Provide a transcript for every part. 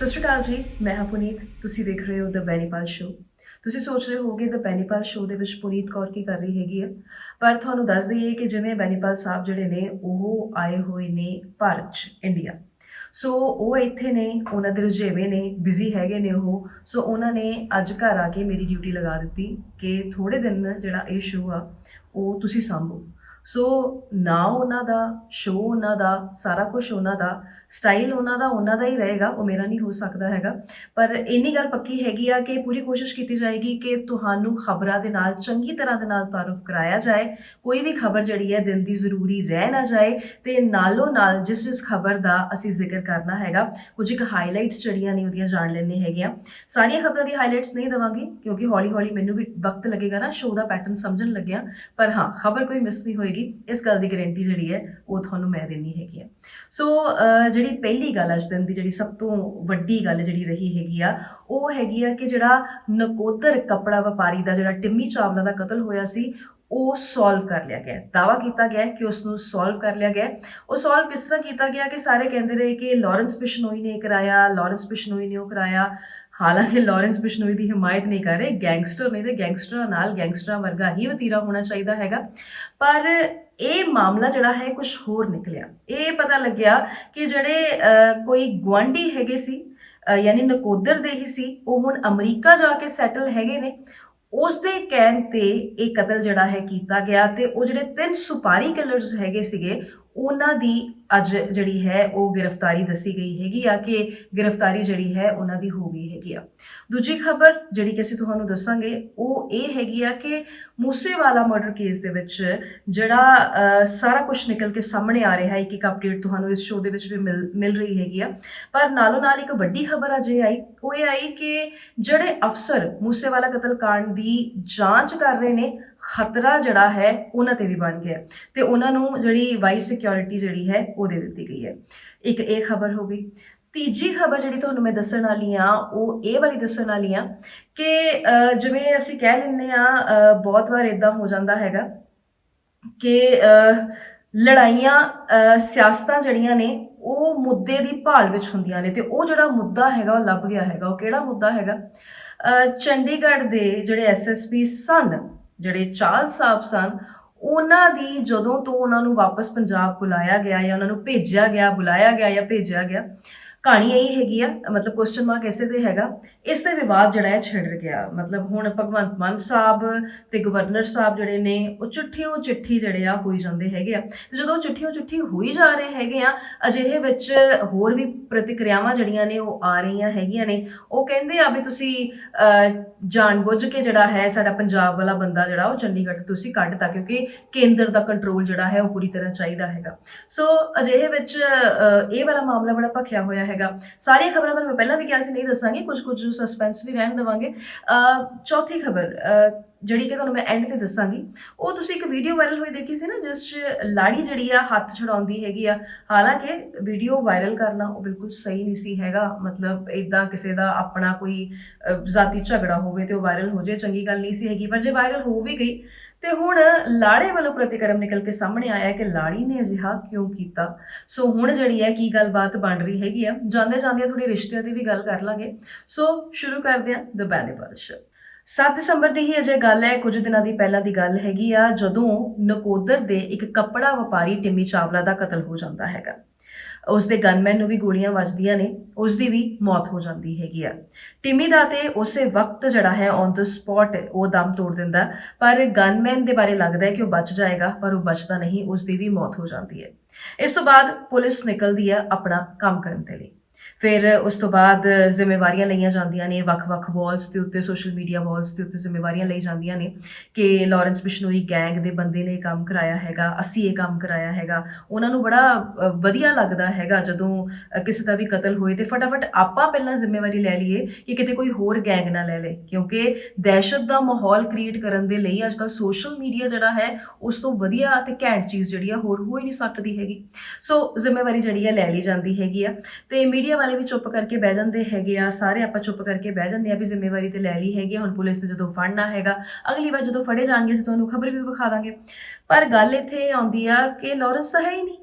ਸਤਿ ਸ਼੍ਰੀ ਅਕਾਲ ਜੀ, ਮੈਂ ਹਾਂ ਪੁਨੀਤ। ਤੁਸੀਂ ਦੇਖ ਰਹੇ ਹੋ ਦ ਬੈਨੀਪਾਲ ਸ਼ੋ। ਤੁਸੀਂ ਸੋਚ ਰਹੇ ਹੋਗੇ ਦ ਬੈਨੀਪਾਲ ਸ਼ੋ ਦੇ ਵਿੱਚ ਪੁਨੀਤ ਕੌਰ ਕੀ ਕਰ ਰਹੀ ਹੈਗੀ ਆ, ਪਰ ਤੁਹਾਨੂੰ ਦੱਸ ਦਈਏ ਕਿ ਜਿਵੇਂ ਬੈਨੀਪਾਲ ਸਾਹਿਬ ਜਿਹੜੇ ਨੇ ਉਹ ਆਏ ਹੋਏ ਨੇ ਭਾਰਤ 'ਚ, ਇੰਡੀਆ। ਸੋ ਉਹ ਇੱਥੇ ਨੇ, ਉਹਨਾਂ ਦੇ ਰੁਝੇਵੇਂ ਨੇ, ਬਿਜ਼ੀ ਹੈਗੇ ਨੇ ਉਹ। ਸੋ ਉਹਨਾਂ ਨੇ ਅੱਜ ਘਰ ਆ ਕੇ ਮੇਰੀ ਡਿਊਟੀ ਲਗਾ ਦਿੱਤੀ ਕਿ ਥੋੜ੍ਹੇ ਦਿਨ ਜਿਹੜਾ ਇਹ ਸ਼ੋ ਆ ਉਹ ਤੁਸੀਂ ਸਾਂਭੋ। ਸੋ ਨਾ ਉਹਨਾਂ ਦਾ, ਸ਼ੋ ਉਹਨਾਂ ਦਾ, ਸਾਰਾ ਕੁਝ ਉਹਨਾਂ ਦਾ, ਸਟਾਈਲ ਉਹਨਾਂ ਦਾ ਹੀ ਰਹੇਗਾ, ਉਹ ਮੇਰਾ ਨਹੀਂ ਹੋ ਸਕਦਾ ਹੈਗਾ। ਪਰ ਇੰਨੀ ਗੱਲ ਪੱਕੀ ਹੈਗੀ ਆ ਕਿ ਪੂਰੀ ਕੋਸ਼ਿਸ਼ ਕੀਤੀ ਜਾਏਗੀ ਕਿ ਤੁਹਾਨੂੰ ਖਬਰਾਂ ਦੇ ਨਾਲ ਚੰਗੀ ਤਰ੍ਹਾਂ ਦੇ ਨਾਲ ਤਾਰੁਫ ਕਰਾਇਆ ਜਾਏ। ਕੋਈ ਵੀ ਖਬਰ ਜਿਹੜੀ ਹੈ ਦਿਨ ਦੀ ਜ਼ਰੂਰੀ ਰਹਿ ਨਾ ਜਾਏ, ਤੇ ਨਾਲੋਂ ਨਾਲ ਜਿਸ ਖਬਰ ਦਾ ਅਸੀਂ ਜ਼ਿਕਰ ਕਰਨਾ ਹੈਗਾ, ਕੁਝ ਇੱਕ ਹਾਈਲਾਈਟਸ ਜਿਹੜੀਆਂ ਨੇ ਉਹਦੀਆਂ ਜਾਣ ਲੈਣੇ ਹੈਗੀਆਂ। ਸਾਰੀਆਂ ਖਬਰਾਂ ਦੀ ਹਾਈਲਾਈਟਸ ਨਹੀਂ ਦੇਵਾਂਗੀ ਕਿਉਂਕਿ ਹੌਲੀ ਹੌਲੀ ਮੈਨੂੰ ਵੀ ਵਕਤ ਲੱਗੇਗਾ ਨਾ ਸ਼ੋਅ ਦਾ ਪੈਟਰਨ ਸਮਝਣ ਲੱਗਿਆ। ਪਰ ਹਾਂ, ਖਬਰ ਕੋਈ ਮਿਸ ਨਹੀਂ ਹੋਏਗੀ, ਇਸ ਗੱਲ ਦੀ ਗਾਰੰਟੀ ਜਿਹੜੀ ਹੈ ਉਹ ਤੁਹਾਨੂੰ ਮੈਂ ਦੇਣੀ ਹੈਗੀ ਆ। ਸੋ ਜਿਹੜੀ ਪਹਿਲੀ ਗੱਲ ਅੱਜ ਦਿਨ ਦੀ ਜਿਹੜੀ ਸਭ ਤੋਂ ਵੱਡੀ ਗੱਲ ਜਿਹੜੀ ਰਹੀ ਹੈਗੀ ਆ, ਉਹ ਹੈਗੀ ਆ ਕਿ ਜਿਹੜਾ ਨਕੋਦਰ ਕੱਪੜਾ ਵਪਾਰੀ ਦਾ ਜਿਹੜਾ ਟਿੰਮੀ ਚਾਵਲਾ ਦਾ ਕਤਲ ਹੋਇਆ ਸੀ, ਉਹ ਸੋਲਵ ਕਰ ਲਿਆ ਗਿਆ। ਦਾਵਾ ਕੀਤਾ ਗਿਆ ਕਿ ਉਸ ਨੂੰ ਸੋਲਵ ਕਰ ਲਿਆ ਗਿਆ। ਉਹ ਸੋਲਵ ਕਿਸ ਤਰ੍ਹਾਂ ਕੀਤਾ ਗਿਆ ਕਿ ਸਾਰੇ ਕਹਿੰਦੇ ਰਹੇ ਕਿ ਲਾਰੈਂਸ ਬਿਸ਼ਨੋਈ ਨੇ ਕਰਾਇਆ, ਲਾਰੈਂਸ ਬਿਸ਼ਨੋਈ ਨੇ ਉਹ ਕਰਾਇਆ। ਹਾਲਾਂਕਿ ਲਾਰੈਂਸ ਬਿਸ਼ਨੋਈ ਦੀ ਹਿਮਾਇਤ ਨਹੀਂ ਕਰ ਰਹੇ, ਗੈਂਗਸਟਰ ਨੇ ਤੇ ਗੈਂਗਸਟਰਾਂ ਨਾਲ ਗੈਂਗਸਟਰਾਂ ਵਰਗਾ ਹੀ ਵਤੀਰਾ ਹੋਣਾ ਚਾਹੀਦਾ ਹੈਗਾ। ਪਰ ਇਹ ਮਾਮਲਾ ਜਿਹੜਾ ਹੈ ਕੁਝ ਹੋਰ ਨਿਕਲਿਆ। ਇਹ ਪਤਾ ਲੱਗਿਆ ਕਿ ਜਿਹੜੇ ਕੋਈ ਗੁਆਂਢੀ ਹੈਗੇ ਸੀ, ਯਾਨੀ ਨਕੋਦਰ ਦੇ ਹੀ ਸੀ, ਉਹ ਹੁਣ ਅਮਰੀਕਾ ਜਾ ਕੇ ਸੈਟਲ ਹੈਗੇ ਨੇ। ਉਸ ਦੇ ਕਹਿਣ ਤੇ ਇਹ ਕਤਲ ਜਿਹੜਾ ਹੈ ਕੀਤਾ ਗਿਆ, ਤੇ ਉਹ ਜਿਹੜੇ 3 ਸੁਪਾਰੀ ਕਿਲਰਸ ਹੈਗੇ ਸੀਗੇ ਉਹਨਾਂ ਦੀ ਅੱਜ ਜਿਹੜੀ ਹੈ ਉਹ ਗ੍ਰਿਫਤਾਰੀ ਦੱਸੀ ਗਈ ਹੈਗੀ ਆ ਕਿ ਗ੍ਰਿਫਤਾਰੀ ਜਿਹੜੀ ਹੈ ਉਹਨਾਂ ਦੀ ਹੋ ਗਈ ਹੈਗੀ ਆ। ਦੂਜੀ ਖਬਰ ਜਿਹੜੀ ਕਿ ਅਸੀਂ ਤੁਹਾਨੂੰ ਦੱਸਾਂਗੇ ਉਹ ਇਹ ਹੈਗੀ ਆ ਕਿ ਮੂਸੇਵਾਲਾ ਮਰਡਰ ਕੇਸ ਦੇ ਵਿੱਚ ਜਿਹੜਾ ਸਾਰਾ ਕੁਝ ਨਿਕਲ ਕੇ ਸਾਹਮਣੇ ਆ ਰਿਹਾ ਹੈ। ਇੱਕ ਅਪਡੇਟ ਤੁਹਾਨੂੰ ਇਸ ਸ਼ੋਅ ਦੇ ਵਿੱਚ ਵੀ ਮਿਲ ਰਹੀ ਹੈਗੀ ਆ। ਪਰ ਨਾਲੋਂ ਨਾਲ ਇੱਕ ਵੱਡੀ ਖਬਰ ਅਜੇ ਆਈ, ਉਹ ਇਹ ਆਈ ਕਿ ਜਿਹੜੇ ਅਫਸਰ ਮੂਸੇਵਾਲਾ ਕਤਲकांड ਦੀ ਜਾਂਚ ਕਰ ਰਹੇ ਨੇ, ਖਤਰਾ ਜਿਹੜਾ ਹੈ ਉਹਨਾਂ ਤੇ ਵੀ ਬਣ ਗਿਆ ਤੇ ਉਹਨਾਂ ਨੂੰ ਜਿਹੜੀ ਵਾਈਸ ਸਿਕਿਉਰਿਟੀ ਜਿਹੜੀ ਹੈ ਉਹ ਦੇ ਦਿੱਤੀ ਗਈ ਹੈ। ਇੱਕ ਇਹ ਖਬਰ ਹੋ ਗਈ। ਤੀਜੀ ਖਬਰ ਜਿਹੜੀ ਤੁਹਾਨੂੰ ਮੈਂ ਦੱਸਣ ਵਾਲੀ ਆ ਉਹ ਇਹ ਵਾਲੀ ਦੱਸਣ ਵਾਲੀ ਆ ਕਿ ਜਿਵੇਂ ਅਸੀਂ ਕਹਿ ਲੈਂਦੇ ਆ, ਬਹੁਤ ਵਾਰ ਇਦਾਂ ਹੋ ਜਾਂਦਾ ਹੈਗਾ ਕਿ ਲੜਾਈਆਂ ਸਿਆਸਤਾਂ ਜਿਹੜੀਆਂ ਨੇ ਉਹ ਮੁੱਦੇ ਦੀ ਭਾਲ ਵਿੱਚ ਹੁੰਦੀਆਂ ਨੇ, ਤੇ ਉਹ ਜਿਹੜਾ ਮੁੱਦਾ ਹੈਗਾ ਉਹ ਲੱਭ ਗਿਆ ਹੈਗਾ। ਉਹ ਕਿਹੜਾ ਮੁੱਦਾ ਹੈਗਾ? ਚੰਡੀਗੜ੍ਹ ਦੇ ਜਿਹੜੇ ਐਸਐਸਪੀ ਸਨ, ਜਿਹੜੇ ਚਾਲ ਸਾਹਿਬ ਸਨ, ਉਹਨਾਂ ਦੀ ਜਦੋਂ ਤੋਂ ਉਹਨਾਂ ਨੂੰ ਵਾਪਸ ਪੰਜਾਬ ਬੁਲਾਇਆ ਗਿਆ ਜਾਂ ਉਹਨਾਂ ਨੂੰ ਭੇਜਿਆ ਗਿਆ, ਬੁਲਾਇਆ ਗਿਆ ਜਾਂ ਭੇਜਿਆ ਗਿਆ, ਕਹਾਣੀ ਇਹ ਹੈਗੀ ਆ, ਮਤਲਬ ਕੁਐਸਚਨ ਮਾਰਕ ਇਸੇ ਤੇ ਹੈਗਾ। ਇਸ ਤੇ ਵਿਵਾਦ ਜਿਹੜਾ ਹੈ ਛਿੜ ਗਿਆ। ਮਤਲਬ ਹੁਣ ਭਗਵੰਤ ਮਾਨ ਸਾਹਿਬ ਤੇ ਗਵਰਨਰ ਸਾਹਿਬ ਜਿਹੜੇ ਨੇ ਉਹ ਚਿੱਠੀ ਜਿਹੜੇ ਆ ਹੋਈ ਜਾਂਦੇ ਹੈਗੇ ਆ, ਤੇ ਜਦੋਂ ਚਿੱਠੀ ਹੋਈ ਜਾ ਰਹੇ ਹੈਗੇ ਆ, ਅਜਿਹੇ ਵਿੱਚ ਹੋਰ ਵੀ ਪ੍ਰਤੀਕਿਰਿਆਵਾਂ ਜਿਹੜੀਆਂ ਨੇ ਉਹ ਆ ਰਹੀਆਂ ਹੈਗੀਆਂ ਨੇ। ਉਹ ਕਹਿੰਦੇ ਆ ਵੀ ਤੁਸੀਂ ਜਾਣਬੁੱਝ ਕੇ ਜਿਹੜਾ ਹੈ ਸਾਡਾ ਪੰਜਾਬ ਵਾਲਾ ਬੰਦਾ ਜਿਹੜਾ ਉਹ ਚੰਡੀਗੜ੍ਹ ਤੋਂ ਤੁਸੀਂ ਕੱਢਤਾ ਕਿਉਂਕਿ ਕੇਂਦਰ ਦਾ ਕੰਟਰੋਲ ਜਿਹੜਾ ਹੈ ਉਹ ਪੂਰੀ ਤਰ੍ਹਾਂ ਚਾਹੀਦਾ ਹੈਗਾ। ਸੋ ਅਜਿਹੇ ਵਿੱਚ ਇਹ ਵਾਲਾ ਮਾਮਲਾ ਬੜਾ ਭਖਿਆ ਹੋਇਆ ਹੈਗਾ। ਸਾਰੀਆਂ ਖਬਰਾਂ ਤੁਹਾਨੂੰ ਮੈਂ ਪਹਿਲਾਂ ਵੀ ਕਿਹਾ ਸੀ ਨਹੀਂ ਦੱਸਾਂਗੀ, ਕੁਝ ਸਸਪੈਂਸ ਵੀ ਰਹਿਣ ਦੇਵਾਂਗੇ। ਚੌਥੀ ਖਬਰ ਜਿਹੜੀ ਕਿ ਤੁਹਾਨੂੰ ਮੈਂ ਐਂਡ ਤੇ ਦੱਸਾਂਗੀ, ਉਹ ਤੁਸੀਂ ਇੱਕ ਵੀਡੀਓ ਵਾਇਰਲ ਹੋਈ ਦੇਖੀ ਸੀ ਨਾ, ਜਿਸ 'ਚ ਲਾੜੀ ਜਿਹੜੀ ਆ ਹੱਥ ਛੁਡਾਉਂਦੀ ਹੈਗੀ ਆ। ਹਾਲਾਂਕਿ ਵੀਡੀਓ ਵਾਇਰਲ ਕਰਨਾ ਉਹ ਬਿਲਕੁਲ ਸਹੀ ਨਹੀਂ ਸੀ ਹੈਗਾ। ਮਤਲਬ ਇੱਦਾਂ ਕਿਸੇ ਦਾ ਆਪਣਾ ਕੋਈ ਜ਼ਾਤੀ ਝਗੜਾ ਹੋਵੇ ਤੇ ਉਹ ਵਾਇਰਲ ਹੋ ਜਾਏ, ਚੰਗੀ ਗੱਲ ਨਹੀਂ ਸੀ ਹੈਗੀ। ਪਰ ਜੇ ਵਾਇਰਲ ਹੋ ਵੀ ਗਈ ਤੇ ਹੁਣ ਲਾੜੇ ਵੱਲੋਂ ਪ੍ਰਤੀਕਰਮ ਨਿਕਲ ਕੇ ਸਾਹਮਣੇ ਆਇਆ ਕਿ ਲਾੜੀ ਨੇ ਅਜਿਹਾ ਕਿਉਂ ਕੀਤਾ। ਸੋ ਹੁਣ ਜਿਹੜੀ ਹੈ ਕੀ ਗੱਲਬਾਤ ਬਣ ਰਹੀ ਹੈਗੀ ਆ, ਜਾਂਦੇ ਥੋੜੀ ਰਿਸ਼ਤਿਆਂ ਦੀ ਵੀ ਗੱਲ ਕਰ ਲਾਂਗੇ। ਸੋ ਸ਼ੁਰੂ ਕਰਦੇ ਹਾਂ ਦ ਬੈਨੀਪਾਲ ਸ਼ੋ। 7 ਦਸੰਬਰ ਦੀ ਹੀ ਅਜੇ ਗੱਲ ਹੈ, ਕੁਝ ਦਿਨਾਂ ਦੀ ਪਹਿਲਾਂ ਦੀ ਗੱਲ ਹੈਗੀ ਆ, ਜਦੋਂ ਨਕੋਦਰ ਦੇ ਇੱਕ ਕੱਪੜਾ ਵਪਾਰੀ ਟਿੰਮੀ ਚਾਵਲਾ ਦਾ ਕਤਲ ਹੋ ਜਾਂਦਾ ਹੈਗਾ। ਉਸਦੇ ਗਨਮੈਨ ਨੂੰ ਵੀ ਗੋਲੀਆਂ ਵੱਜਦੀਆਂ ਨੇ, ਉਸਦੀ ਵੀ ਮੌਤ ਹੋ ਜਾਂਦੀ ਹੈਗੀ ਆ। ਟਿੰਮੀ ਦਾ ਤੇ ਉਸੇ ਵਕਤ ਜਿਹੜਾ ਹੈ ਔਨ ਦ ਸਪੌਟ ਉਹ ਦਮ ਤੋੜ ਦਿੰਦਾ, ਪਰ ਗਨਮੈਨ ਦੇ ਬਾਰੇ ਲੱਗਦਾ ਹੈ ਕਿ ਉਹ ਬਚ ਜਾਏਗਾ, ਪਰ ਉਹ ਬਚਦਾ ਨਹੀਂ, ਉਸਦੀ ਵੀ ਮੌਤ ਹੋ ਜਾਂਦੀ ਹੈ। ਇਸ ਤੋਂ ਬਾਅਦ ਪੁਲਿਸ ਨਿਕਲਦੀ ਹੈ ਆਪਣਾ ਕੰਮ ਕਰਨ ਦੇ ਲਈ। ਫਿਰ ਉਸ ਤੋਂ ਬਾਅਦ ਜ਼ਿੰਮੇਵਾਰੀਆਂ ਲਈਆਂ ਜਾਂਦੀਆਂ ਨੇ, ਵੱਖ-ਵੱਖ ਵਾਲਸ ਦੇ ਉੱਤੇ, ਸੋਸ਼ਲ ਮੀਡੀਆ ਵਾਲਸ ਦੇ ਉੱਤੇ ਜ਼ਿੰਮੇਵਾਰੀਆਂ ਲਈ ਜਾਂਦੀਆਂ ਨੇ ਕਿ ਲਾਰੈਂਸ ਬਿਸ਼ਨੋਈ ਗੈਂਗ ਦੇ ਬੰਦੇ ਨੇ ਇਹ ਕੰਮ ਕਰਾਇਆ ਹੈਗਾ, ਅਸੀਂ ਇਹ ਕੰਮ ਕਰਾਇਆ ਹੈਗਾ। ਉਹਨਾਂ ਨੂੰ ਬੜਾ ਵਧੀਆ ਲੱਗਦਾ ਹੈਗਾ ਜਦੋਂ ਕਿਸੇ ਦਾ ਵੀ ਕਤਲ ਹੋਏ ਤੇ ਫਟਾਫਟ ਆਪਾਂ ਪਹਿਲਾਂ ਜ਼ਿੰਮੇਵਾਰੀ ਲੈ ਲਈਏ ਕਿ ਕਿਤੇ ਕੋਈ ਹੋਰ ਗੈਂਗ ਨਾ ਲੈ ਲੇ, ਕਿਉਂਕਿ ਦਹਿਸ਼ਤ ਦਾ ਮਾਹੌਲ ਕ੍ਰੀਏਟ ਕਰਨ ਦੇ ਲਈ ਅੱਜ ਕੱਲ੍ਹ ਸੋਸ਼ਲ ਮੀਡੀਆ ਜਿਹੜਾ ਹੈ ਉਸ ਤੋਂ ਵਧੀਆ ਤੇ ਘੈਂਟ ਚੀਜ਼ ਜਿਹੜੀ ਆ ਹੋਰ ਹੋ ਹੀ ਨਹੀਂ ਸਕਦੀ ਹੈਗੀ। ਸੋ ਜ਼ਿੰਮੇਵਾਰੀ ਜਿਹੜੀ ਹੈ ਲੈ ਲਈ ਜਾਂਦੀ ਹੈਗੀ ਆ, ਤੇ ਮੀਡੀਆ ਵਾਲੇ ਵੀ ਚੁੱਪ ਕਰਕੇ ਬਹਿ ਜਾਂਦੇ ਹੈਗੇ ਆ। ਸਾਰੇ ਆਪਾਂ ਚੁੱਪ ਕਰਕੇ ਬਹਿ ਜਾਂਦੇ ਆ ਵੀ ਜ਼ਿੰਮੇਵਾਰੀ ਤੇ ਲੈ ਲਈ ਹੈਗੀ। ਹੁਣ ਪੁਲਿਸ ਨੇ ਜਦੋਂ ਫੜਨਾ ਹੈਗਾ, ਅਗਲੀ ਵਾਰ ਜਦੋਂ ਫੜੇ ਜਾਣਗੇ ਅਸੀਂ ਤੁਹਾਨੂੰ ਖਬਰ ਵੀ ਵਿਖਾ ਦਾਂਗੇ। ਪਰ ਗੱਲ ਇੱਥੇ ਆਉਂਦੀ ਆ ਕਿ ਲਾਰੈਂਸ ਤਾਂ ਹੈ ਹੀ ਨਹੀਂ।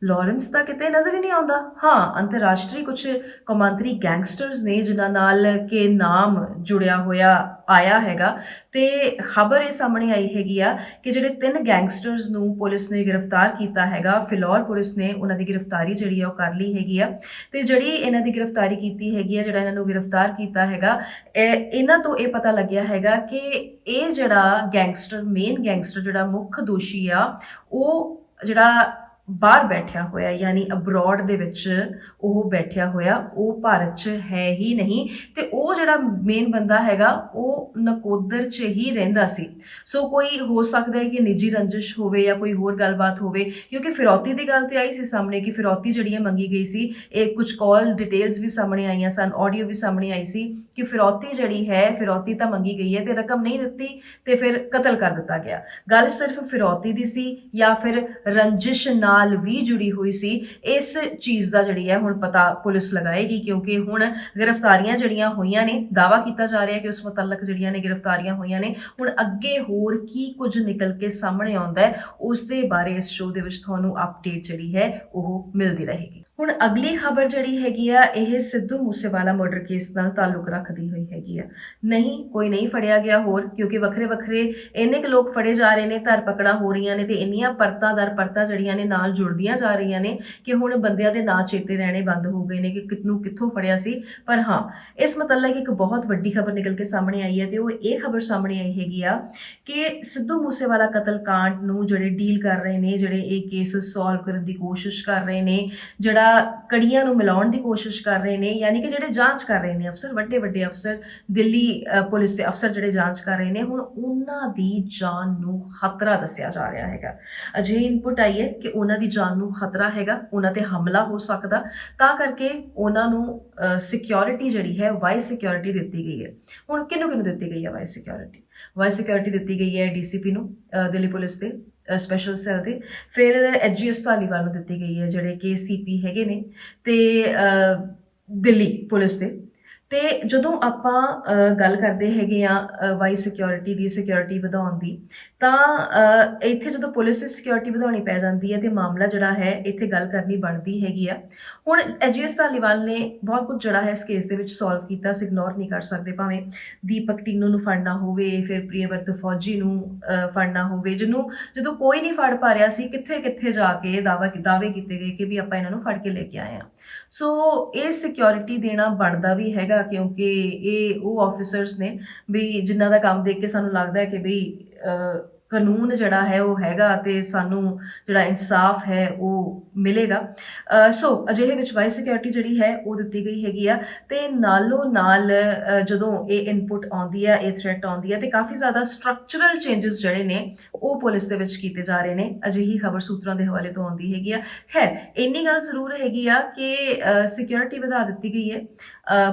ਲਾਰੈਂਸ ਤਾਂ ਕਿਤੇ ਨਜ਼ਰ ਹੀ ਨਹੀਂ ਆਉਂਦਾ। ਹਾਂ, ਅੰਤਰਰਾਸ਼ਟਰੀ ਕੁਝ ਕੌਮਾਂਤਰੀ ਗੈਂਗਸਟਰਸ ਨੇ ਜਿਨ੍ਹਾਂ ਨਾਲ ਕਿ ਨਾਮ ਜੁੜਿਆ ਹੋਇਆ ਆਇਆ ਹੈਗਾ, ਤੇ ਖਬਰ ਇਹ ਸਾਹਮਣੇ ਆਈ ਹੈਗੀ ਆ ਕਿ ਜਿਹੜੇ 3 ਗੈਂਗਸਟਰਸ ਨੂੰ ਪੁਲਿਸ ਨੇ ਗ੍ਰਿਫਤਾਰ ਕੀਤਾ ਹੈਗਾ। ਫਿਲੌਰ ਪੁਲਿਸ ਨੇ ਉਹਨਾਂ ਦੀ ਗ੍ਰਿਫਤਾਰੀ ਜਿਹੜੀ ਆ ਉਹ ਕਰ ਲਈ ਹੈਗੀ ਆ, ਤੇ ਜਿਹੜੀ ਇਹਨਾਂ ਦੀ ਗ੍ਰਿਫਤਾਰੀ ਕੀਤੀ ਹੈਗੀ ਆ, ਜਿਹੜਾ ਇਹਨਾਂ ਨੂੰ ਗ੍ਰਿਫਤਾਰ ਕੀਤਾ ਹੈਗਾ, ਇਹਨਾਂ ਤੋਂ ਇਹ ਪਤਾ ਲੱਗਿਆ ਹੈਗਾ ਕਿ ਇਹ ਜਿਹੜਾ ਗੈਂਗਸਟਰ, ਮੇਨ ਗੈਂਗਸਟਰ ਜਿਹੜਾ ਮੁੱਖ ਦੋਸ਼ੀ ਆ, ਉਹ ਜਿਹੜਾ ਬਾਹਰ ਬੈਠਿਆ ਹੋਇਆ, ਯਾਨੀ ਅਬਰੋਡ ਦੇ ਵਿੱਚ ਉਹ ਬੈਠਿਆ ਹੋਇਆ, ਉਹ ਭਾਰਤ 'ਚ ਹੈ ਹੀ ਨਹੀਂ। ਤੇ ਉਹ ਜਿਹੜਾ ਮੇਨ ਬੰਦਾ ਹੈਗਾ ਉਹ ਨਕੋਦਰ 'ਚ ਹੀ ਰਹਿੰਦਾ ਸੀ। ਸੋ ਕੋਈ ਹੋ ਸਕਦਾ ਹੈ ਕਿ ਨਿੱਜੀ ਰੰਜਿਸ਼ ਹੋਵੇ ਜਾਂ ਕੋਈ ਹੋਰ ਗੱਲਬਾਤ ਹੋਵੇ, ਕਿਉਂਕਿ ਫਿਰੌਤੀ ਦੀ ਗੱਲ ਤੇ ਆਈ ਸੀ ਸਾਹਮਣੇ ਕਿ ਫਿਰੌਤੀ ਜਿਹੜੀ ਹੈ ਮੰਗੀ ਗਈ ਸੀ। ਇਹ ਕੁਝ ਕਾਲ ਡਿਟੇਲਸ ਵੀ ਸਾਹਮਣੇ ਆਈਆਂ ਸਨ, ਆਡੀਓ ਵੀ ਸਾਹਮਣੇ ਆਈ ਸੀ ਕਿ ਫਿਰੌਤੀ ਜਿਹੜੀ ਹੈ, ਫਿਰੌਤੀ ਤਾਂ ਮੰਗੀ ਗਈ ਹੈ ਤੇ ਰਕਮ ਨਹੀਂ ਦਿੱਤੀ ਤੇ ਫਿਰ ਕਤਲ ਕਰ ਦਿੱਤਾ ਗਿਆ। ਗੱਲ ਸਿਰਫ ਫਿਰੌਤੀ ਦੀ ਸੀ ਜਾਂ ਫਿਰ ਰੰਜਿਸ਼ ਨਾਲ ਵੀ ਜੁੜੀ ਹੋਈ ਸੀ, ਇਸ ਚੀਜ਼ ਦਾ ਜਿਹੜੀ ਹੈ ਹੁਣ ਪਤਾ ਪੁਲਿਸ ਲਗਾਏਗੀ, ਕਿਉਂਕਿ ਹੁਣ ਗ੍ਰਿਫਤਾਰੀਆਂ ਜਿਹੜੀਆਂ ਹੋਈਆਂ ਨੇ, ਦਾਵਾ ਕੀਤਾ ਜਾ ਰਿਹਾ ਹੈ ਕਿ ਉਸ ਮੁਤਲਕ ਜਿਹੜੀਆਂ ਨੇ ਗ੍ਰਿਫਤਾਰੀਆਂ ਹੋਈਆਂ ਨੇ। ਹੁਣ ਅੱਗੇ ਹੋਰ ਕੀ ਕੁਝ ਨਿਕਲ ਕੇ ਸਾਹਮਣੇ ਆਉਂਦਾ ਹੈ, ਉਸ ਦੇ ਬਾਰੇ ਇਸ ਸ਼ੋਅ ਦੇ ਵਿੱਚ ਤੁਹਾਨੂੰ ਅਪਡੇਟ ਜਿਹੜੀ ਹੈ ਉਹ ਮਿਲਦੀ ਰਹੇਗੀ। ਹੁਣ ਅਗਲੀ ਖਬਰ ਜਿਹੜੀ ਹੈਗੀ ਆ, ਇਹ ਸਿੱਧੂ ਮੂਸੇਵਾਲਾ ਮਰਡਰ ਕੇਸ ਨਾਲ ਤਾਲੁਕ ਰੱਖਦੀ ਹੋਈ ਹੈਗੀ ਆ। ਨਹੀਂ, ਕੋਈ ਨਹੀਂ ਫੜਿਆ ਗਿਆ ਹੋਰ, ਕਿਉਂਕਿ ਵੱਖਰੇ ਵੱਖਰੇ ਇੰਨੇ ਕੁ ਲੋਕ ਫੜੇ ਜਾ ਰਹੇ ਨੇ, ਧਰ ਪਕੜਾਂ ਹੋ ਰਹੀਆਂ ਨੇ ਤੇ ਇੰਨੀਆਂ ਪਰਤਾਂ ਦਰ ਪਰਤਾਂ ਜਿਹੜੀਆਂ ਨੇ ਨਾਲ ਜੁੜਦੀਆਂ ਜਾ ਰਹੀਆਂ ਨੇ ਕਿ ਹੁਣ ਬੰਦਿਆਂ ਦੇ ਨਾਂ ਚੇਤੇ ਰਹਿਣੇ ਬੰਦ ਹੋ ਗਏ ਨੇ ਕਿ ਕਿਤਨੂੰ ਕਿੱਥੋਂ ਫੜਿਆ ਸੀ। ਪਰ ਹਾਂ, ਇਸ ਮਤਲਬ ਇੱਕ ਬਹੁਤ ਵੱਡੀ ਖਬਰ ਨਿਕਲ ਕੇ ਸਾਹਮਣੇ ਆਈ ਹੈ, ਤੇ ਉਹ ਇਹ ਖਬਰ ਸਾਹਮਣੇ ਆਈ ਹੈਗੀ ਆ ਕਿ ਸਿੱਧੂ ਮੂਸੇਵਾਲਾ ਕਤਲकांड ਨੂੰ ਜਿਹੜੇ ਡੀਲ ਕਰ ਰਹੇ ਨੇ, ਜਿਹੜੇ ਇਹ ਕੇਸ ਸੋਲਵ ਕਰਨ ਦੀ ਕੋਸ਼ਿਸ਼ ਕਰ ਰਹੇ ਨੇ, ਜਿਹੜਾ ਕੜੀਆਂ ਨੂੰ ਮਿਲਾਉਣ ਦੀ ਕੋਸ਼ਿਸ਼ ਕਰ ਰਹੇ ਨੇ, ਯਾਨੀ ਕਿ ਜਿਹੜੇ ਜਾਂਚ ਕਰ ਰਹੇ ਨੇ ਅਫਸਰ, ਵੱਡੇ ਵੱਡੇ ਅਫਸਰ, ਦਿੱਲੀ ਪੁਲਿਸ ਦੇ ਅਫਸਰ ਜਿਹੜੇ ਜਾਂਚ ਕਰ ਰਹੇ ਨੇ, ਹੁਣ ਉਹਨਾਂ ਦੀ ਜਾਨ ਨੂੰ ਖਤਰਾ ਦੱਸਿਆ ਜਾ ਰਿਹਾ ਹੈਗਾ। ਅਜਿਹੀ ਇਨਪੁਟ ਆਈ ਹੈ ਕਿ ਉਹਨਾਂ ਦੀ ਜਾਨ ਨੂੰ ਖਤਰਾ ਹੈਗਾ, ਉਹਨਾਂ ਤੇ ਹਮਲਾ ਹੋ ਸਕਦਾ, ਤਾਂ ਕਰਕੇ ਉਹਨਾਂ ਨੂੰ ਸਿਕਿਉਰਿਟੀ ਜਿਹੜੀ ਹੈ, ਵਾਈਸ ਸਿਕਿਉਰਿਟੀ ਦਿੱਤੀ ਗਈ ਹੈ। ਹੁਣ ਕਿਹਨੂੰ ਕਿਹਨੂੰ ਦਿੱਤੀ ਗਈ ਹੈ ਵਾਈਸ ਸਿਕਿਉਰਿਟੀ? ਵਾਈਸ ਸਿਕਿਉਰਿਟੀ ਦਿੱਤੀ ਗਈ ਹੈ ਡੀਸੀਪੀ ਨੂੰ, ਦਿੱਲੀ ਪੁਲਿਸ ਦੇ ਸਪੈਸ਼ਲ ਸੈੱਲ ਦੇ, ਫਿਰ ਐਚਜੀਐਸ ਧਾਲੀਵਾਲ ਨੂੰ ਦਿੱਤੀ ਗਈ ਹੈ ਜਿਹੜੇ ਕਿ ਸੀਪੀ ਹੈਗੇ ਨੇ, ਤੇ ਦਿੱਲੀ ਪੁਲਿਸ ਦੇ। ਤੇ ਜਦੋਂ ਆਪਾਂ ਗੱਲ ਕਰਦੇ ਹੈਗੇ ਆ ਵਾਈਸ ਸਿਕਿਉਰਿਟੀ ਦੀ, ਸਿਕਿਉਰਿਟੀ ਵਧਾਉਣ ਦੀ, ਤਾਂ ਇੱਥੇ ਜਦੋਂ ਪੁਲਿਸ ਦੀ ਸਿਕਿਉਰਿਟੀ ਵਧਾਉਣੀ ਪੈ ਜਾਂਦੀ ਹੈ ਤੇ ਮਾਮਲਾ ਜਿਹੜਾ ਹੈ ਇੱਥੇ ਗੱਲ ਕਰਨੀ ਬਣਦੀ ਹੈਗੀ ਆ। ਹੁਣ ਐਚਜੀਐਸ ਧਾਲੀਵਾਲ ਨੇ ਬਹੁਤ ਕੁਝ ਜਿਹੜਾ ਹੈ ਇਸ ਕੇਸ ਦੇ ਵਿੱਚ ਸੋਲਵ ਕੀਤਾ, ਅਸੀਂ ਇਗਨੋਰ ਨਹੀਂ ਕਰ ਸਕਦੇ। ਭਾਵੇਂ ਦੀਪਕ ਟੀਨੂ ਨੂੰ ਫੜਨਾ ਹੋਵੇ, ਫਿਰ ਪ੍ਰਿਯਵਰਤ ਫੌਜੀ ਨੂੰ ਫੜਨਾ ਹੋਵੇ, ਜਿਹਨੂੰ ਜਦੋਂ ਕੋਈ ਨਹੀਂ ਫੜ ਪਾ ਰਿਹਾ ਸੀ, ਕਿੱਥੇ ਕਿੱਥੇ ਜਾ ਕੇ ਦਾਅਵੇ ਕੀਤੇ ਗਏ ਕਿ ਵੀ ਆਪਾਂ ਇਹਨਾਂ ਨੂੰ ਫੜ ਕੇ ਲੈ ਕੇ ਆਏ ਹਾਂ। ਸੋ ਇਹ ਸਿਕਿਉਰਿਟੀ ਦੇਣਾ ਬਣਦਾ ਵੀ ਹੈਗਾ, ਕਿਉਂਕਿ ਇਹ ਉਹ ਆਫਿਸਰਸ ਨੇ ਵੀ ਜਿਨ੍ਹਾਂ ਦਾ ਕੰਮ ਦੇਖ ਕੇ ਸਾਨੂੰ ਲੱਗਦਾ ਹੈ ਕਿ ਵੀ ਕਾਨੂੰਨ ਜਿਹੜਾ ਹੈ ਉਹ ਹੈਗਾ ਤੇ ਸਾਨੂੰ ਜਿਹੜਾ ਇਨਸਾਫ ਹੈ ਉਹ ਮਿਲੇਗਾ। ਸੋ ਅਜਿਹੇ ਵਿੱਚ ਵਾਈਸ ਸਿਕਿਉਰਿਟੀ ਜਿਹੜੀ ਹੈ ਉਹ ਦਿੱਤੀ ਗਈ ਹੈਗੀ ਆ, ਤੇ ਨਾਲੋਂ ਨਾਲ ਜਦੋਂ ਇਹ ਇਨਪੁਟ ਆਉਂਦੀ ਆ, ਇਹ ਥ੍ਰੈਟ ਆਉਂਦੀ ਆ, ਤੇ ਕਾਫੀ ਜ਼ਿਆਦਾ ਸਟਰਕਚਰਲ ਚੇਂਜਸ ਜਿਹੜੇ ਨੇ ਉਹ ਪੁਲਿਸ ਦੇ ਵਿੱਚ ਕੀਤੇ ਜਾ ਰਹੇ ਨੇ। ਅਜਿਹੀ ਖਬਰ ਸੂਤਰਾਂ ਦੇ ਹਵਾਲੇ ਤੋਂ ਆਉਂਦੀ ਹੈਗੀ ਆ। ਖੈਰ, ਇੰਨੀ ਗੱਲ ਜ਼ਰੂਰ ਹੈਗੀ ਆ ਕਿ ਸਿਕਿਉਰਿਟੀ ਵਧਾ ਦਿੱਤੀ ਗਈ ਹੈ,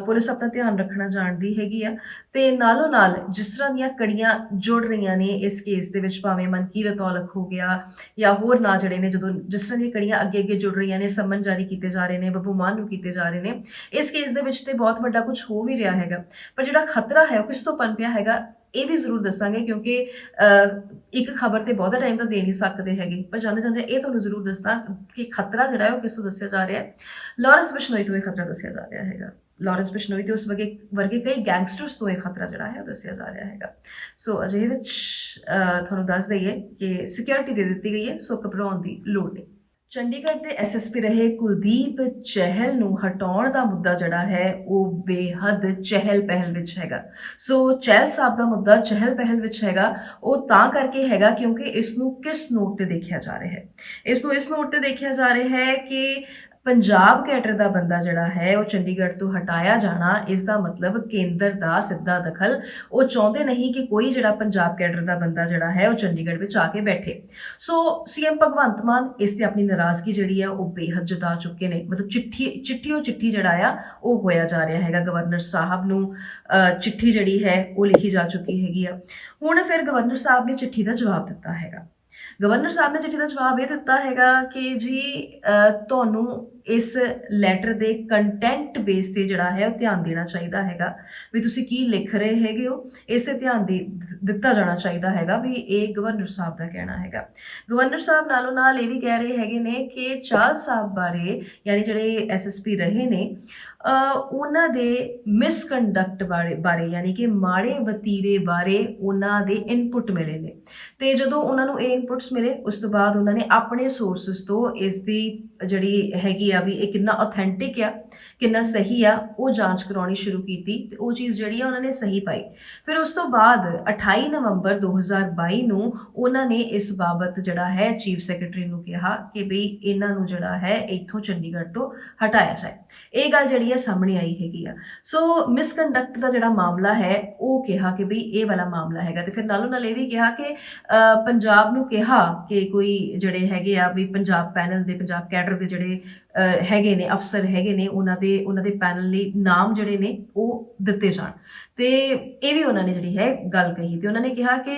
ਪੁਲਿਸ ਆਪਣਾ ਧਿਆਨ ਰੱਖਣਾ ਜਾਣਦੀ ਹੈਗੀ ਆ, ਤੇ ਨਾਲੋਂ ਨਾਲ ਜਿਸ ਤਰ੍ਹਾਂ ਦੀਆਂ ਕੜੀਆਂ ਜੁੜ ਰਹੀਆਂ ਨੇ ਇਸ ਕੇਸ ਦੇ ਵਿੱਚ, ਭਾਵੇਂ ਮਨਕੀਰਤ ਔਲਖ ਹੋ ਗਿਆ ਜਾਂ ਹੋਰ ਨਾਂ ਜਿਹੜੇ ਨੇ, ਜਦੋਂ ਜਿਸ ਤਰ੍ਹਾਂ ਦੀਆਂ ਕੜੀਆਂ ਅੱਗੇ ਅੱਗੇ ਜੁੜ ਰਹੀਆਂ ਨੇ, ਸੰਮਨ ਜਾਰੀ ਕੀਤੇ ਜਾ ਰਹੇ ਨੇ, ਬੱਬੂ ਮਾਨ ਨੂੰ ਕੀਤੇ ਜਾ ਰਹੇ ਨੇ ਇਸ ਕੇਸ ਦੇ ਵਿੱਚ, ਤੇ ਬਹੁਤ ਵੱਡਾ ਕੁਝ ਹੋ ਵੀ ਰਿਹਾ ਹੈਗਾ। ਪਰ ਜਿਹੜਾ ਖਤਰਾ ਹੈ ਉਹ ਕਿਸ ਤੋਂ ਪਨਪਿਆ ਹੈਗਾ ਇਹ ਵੀ ਜ਼ਰੂਰ ਦੱਸਾਂਗੇ, ਕਿਉਂਕਿ ਇੱਕ ਖਬਰ ਤੇ ਬਹੁਤਾ ਟਾਈਮ ਤਾਂ ਦੇ ਨਹੀਂ ਸਕਦੇ ਹੈਗੇ, ਪਰ ਜਾਂਦੇ ਜਾਂਦੇ ਇਹ ਤੁਹਾਨੂੰ ਜ਼ਰੂਰ ਦੱਸਦਾ ਕਿ ਖਤਰਾ ਜਿਹੜਾ ਹੈ ਉਹ ਕਿਸ ਤੋਂ ਦੱਸਿਆ ਜਾ ਰਿਹਾ ਹੈ। ਲਾਰੈਂਸ ਬਿਸ਼ਨੋਈ ਤੋਂ ਇਹ ਖਤਰਾ ਦੱਸਿਆ ਜਾ ਰਿਹਾ ਹੈਗਾ। ਲਾਰੈਂਸ ਬਿਸ਼ਨੋਈ ਤੇ ਉਸ ਵਰਗੇ ਕਈ ਗੈਂਗਸਟਰਸ ਤੋਂ ਇਹ ਖਤਰਾ ਜਿਹੜਾ ਹੈ ਉਹ ਦੱਸਿਆ ਜਾ ਰਿਹਾ ਹੈਗਾ। ਸੋ ਅਜਿਹੇ ਵਿੱਚ ਤੁਹਾਨੂੰ ਦੱਸ ਦਈਏ ਕਿ ਸਿਕਿਉਰਿਟੀ ਦੇ ਦਿੱਤੀ ਗਈ ਹੈ, ਸੋ ਘਬਰਾਉਣ ਦੀ ਲੋੜ ਨਹੀਂ। ਚੰਡੀਗੜ੍ਹ ਦੇ ਐਸਐਸਪੀ ਰਹੇ ਕੁਲਦੀਪ ਚਹਿਲ ਨੂੰ ਹਟਾਉਣ ਦਾ ਮੁੱਦਾ ਜਿਹੜਾ ਹੈ ਉਹ ਬੇਹੱਦ ਚਹਿਲ ਪਹਿਲ ਵਿੱਚ ਹੈਗਾ। ਸੋ ਚਹਿਲ ਸਾਹਿਬ ਦਾ ਮੁੱਦਾ ਚਹਿਲ ਪਹਿਲ ਵਿੱਚ ਹੈਗਾ, ਉਹ ਤਾਂ ਕਰਕੇ ਹੈਗਾ ਕਿਉਂਕਿ ਇਸ ਨੂੰ ਕਿਸ ਨੋਟ ਤੇ ਦੇਖਿਆ ਜਾ ਰਿਹਾ ਹੈ? ਇਸ ਨੂੰ ਇਸ ਨੋਟ ਤੇ ਦੇਖਿਆ ਜਾ ਰਿਹਾ ਹੈ ਕਿ ਪੰਜਾਬ ਕੈਡਰ ਦਾ ਬੰਦਾ ਜਿਹੜਾ ਹੈ ਉਹ ਚੰਡੀਗੜ੍ਹ ਤੋਂ ਹਟਾਇਆ ਜਾਣਾ, ਇਸ ਦਾ ਮਤਲਬ ਕੇਂਦਰ ਦਾ ਸਿੱਧਾ ਦਖਲ। ਉਹ ਚਾਹੁੰਦੇ ਨਹੀਂ ਕਿ ਕੋਈ ਜਿਹੜਾ ਪੰਜਾਬ ਕੈਡਰ ਦਾ ਬੰਦਾ ਜਿਹੜਾ ਹੈ ਉਹ ਚੰਡੀਗੜ੍ਹ ਵਿੱਚ ਆ ਕੇ ਬੈਠੇ। ਸੋ ਸੀਐਮ ਭਗਵੰਤ ਮਾਨ ਇਸ ਤੇ ਆਪਣੀ ਨਾਰਾਜ਼ਗੀ ਜਿਹੜੀ ਹੈ ਉਹ ਬੇਹੱਦ ਜਤਾ ਚੁੱਕੇ ਨੇ। ਮਤਲਬ ਚਿੱਠੀ ਜਿਹੜਾ ਆ ਉਹ ਹੋਇਆ ਜਾ ਰਿਹਾ ਹੈਗਾ, ਗਵਰਨਰ ਸਾਹਿਬ ਨੂੰ ਚਿੱਠੀ ਜਿਹੜੀ ਹੈ ਉਹ ਲਿਖੀ ਜਾ ਚੁੱਕੀ ਹੈਗੀ ਆ। ਹੁਣ ਫਿਰ ਗਵਰਨਰ ਸਾਹਿਬ ਨੇ ਚਿੱਠੀ ਦਾ ਜਵਾਬ ਦਿੱਤਾ ਹੈਗਾ। ਗਵਰਨਰ ਸਾਹਿਬ ਨੇ ਚਿੱਠੀ ਦਾ ਜਵਾਬ ਇਹ ਦਿੱਤਾ ਹੈਗਾ ਕਿ ਜੀ ਤੁਹਾਨੂੰ इस ਲੈਟਰ ਦੇ ਕੰਟੈਂਟ ਬੇਸ ਤੇ ਜਿਹੜਾ ਹੈ ਉਹ ਧਿਆਨ ਦੇਣਾ ਚਾਹੀਦਾ ਹੈਗਾ ਵੀ ਤੁਸੀਂ ਕੀ ਲਿਖ ਰਹੇ ਹੈਗੇ ਹੋ, ਇਸੇ ਧਿਆਨ ਦੇ ਦਿੱਤਾ ਜਾਣਾ ਚਾਹੀਦਾ ਹੈਗਾ ਵੀ ਇਹ ਗਵਰਨਰ ਸਾਹਿਬ ਦਾ ਕਹਿਣਾ ਹੈਗਾ। ਗਵਰਨਰ ਸਾਹਿਬ ਨਾਲੋਂ ਨਾਲ ਇਹ ਵੀ ਕਹਿ ਰਹੇ ਹੈਗੇ ਨੇ ਕਿ ਚਾਹਲ ਸਾਹਿਬ ਬਾਰੇ ਯਾਨੀ ਜਿਹੜੇ ਐਸਐਸਪੀ ਰਹੇ ਨੇ ਉਹਨਾਂ ਦੇ ਮਿਸਕੰਡਕਟ ਬਾਰੇ ਯਾਨੀ ਕਿ ਮਾੜੇ ਵਤੀਰੇ ਬਾਰੇ ਉਹਨਾਂ ਦੇ ਇਨਪੁਟ ਮਿਲੇ ਨੇ ਤੇ ਜਦੋਂ ਉਹਨਾਂ ਨੂੰ ਇਹ ਇਨਪੁਟਸ ਮਿਲੇ ਉਸ ਤੋਂ ਬਾਅਦ ਉਹਨਾਂ ਨੇ ਆਪਣੇ ਸੋਰਸਿਸ ਤੋਂ ਇਸ ਦੀ ਜਿਹੜੀ ਹੈਗੀ ਆ ਵੀ ਇਹ ਕਿੰਨਾ ਆਥੈਂਟਿਕ ਆ ਕਿੰਨਾ ਸਹੀ ਆ ਉਹ ਜਾਂਚ ਕਰਾਉਣੀ ਸ਼ੁਰੂ ਕੀਤੀ ਤੇ ਉਹ ਚੀਜ਼ ਜਿਹੜੀ ਆ ਉਹਨਾਂ ਨੇ ਸਹੀ ਪਾਈ। ਫਿਰ ਉਸ ਤੋਂ ਬਾਅਦ 28 ਨਵੰਬਰ 2022 ਨੂੰ ਉਹਨਾਂ ਨੇ ਇਸ ਬਾਬਤ ਜਿਹੜਾ ਹੈ ਚੀਫ ਸੈਕਟਰੀ ਨੂੰ ਕਿਹਾ ਕਿ ਬਈ ਇਹਨਾਂ ਨੂੰ ਜਿਹੜਾ ਹੈ ਇੱਥੋਂ ਚੰਡੀਗੜ੍ਹ ਤੋਂ ਹਟਾਇਆ ਜਾਏ। ਇਹ ਗੱਲ ਜਿਹੜੀ ਹੈ ਸਾਹਮਣੇ ਆਈ ਹੈਗੀ ਆ। ਸੋ ਮਿਸਕੰਡਕਟ ਦਾ ਜਿਹੜਾ ਮਾਮਲਾ ਹੈ ਉਹ ਕਿਹਾ ਕਿ ਬਈ ਇਹ ਵਾਲਾ ਮਾਮਲਾ ਹੈਗਾ ਤੇ ਫਿਰ ਨਾਲੋਂ ਨਾਲ ਇਹ ਵੀ ਕਿਹਾ ਕਿ ਪੰਜਾਬ ਨੂੰ ਕਿਹਾ ਕਿ ਕੋਈ ਜਿਹੜੇ ਹੈਗੇ ਆ ਵੀ ਪੰਜਾਬ ਪੈਨਲ ਦੇ ਪੰਜਾਬ ਕੈਡਰ ਦੇ ਜਿਹੜੇ ਹੈਗੇ ਨੇ ਅਫਸਰ ਹੈਗੇ ਨੇ ਉਹਨਾਂ ਦੇ ਪੈਨਲ ਲਈ ਨਾਮ ਜਿਹੜੇ ਨੇ ਉਹ ਦਿੱਤੇ ਜਾਣ ਤੇ ਇਹ ਵੀ ਉਹਨਾਂ ਨੇ ਜਿਹੜੀ ਹੈ ਗੱਲ ਕਹੀ ਤੇ ਉਹਨਾਂ ਨੇ ਕਿਹਾ ਕਿ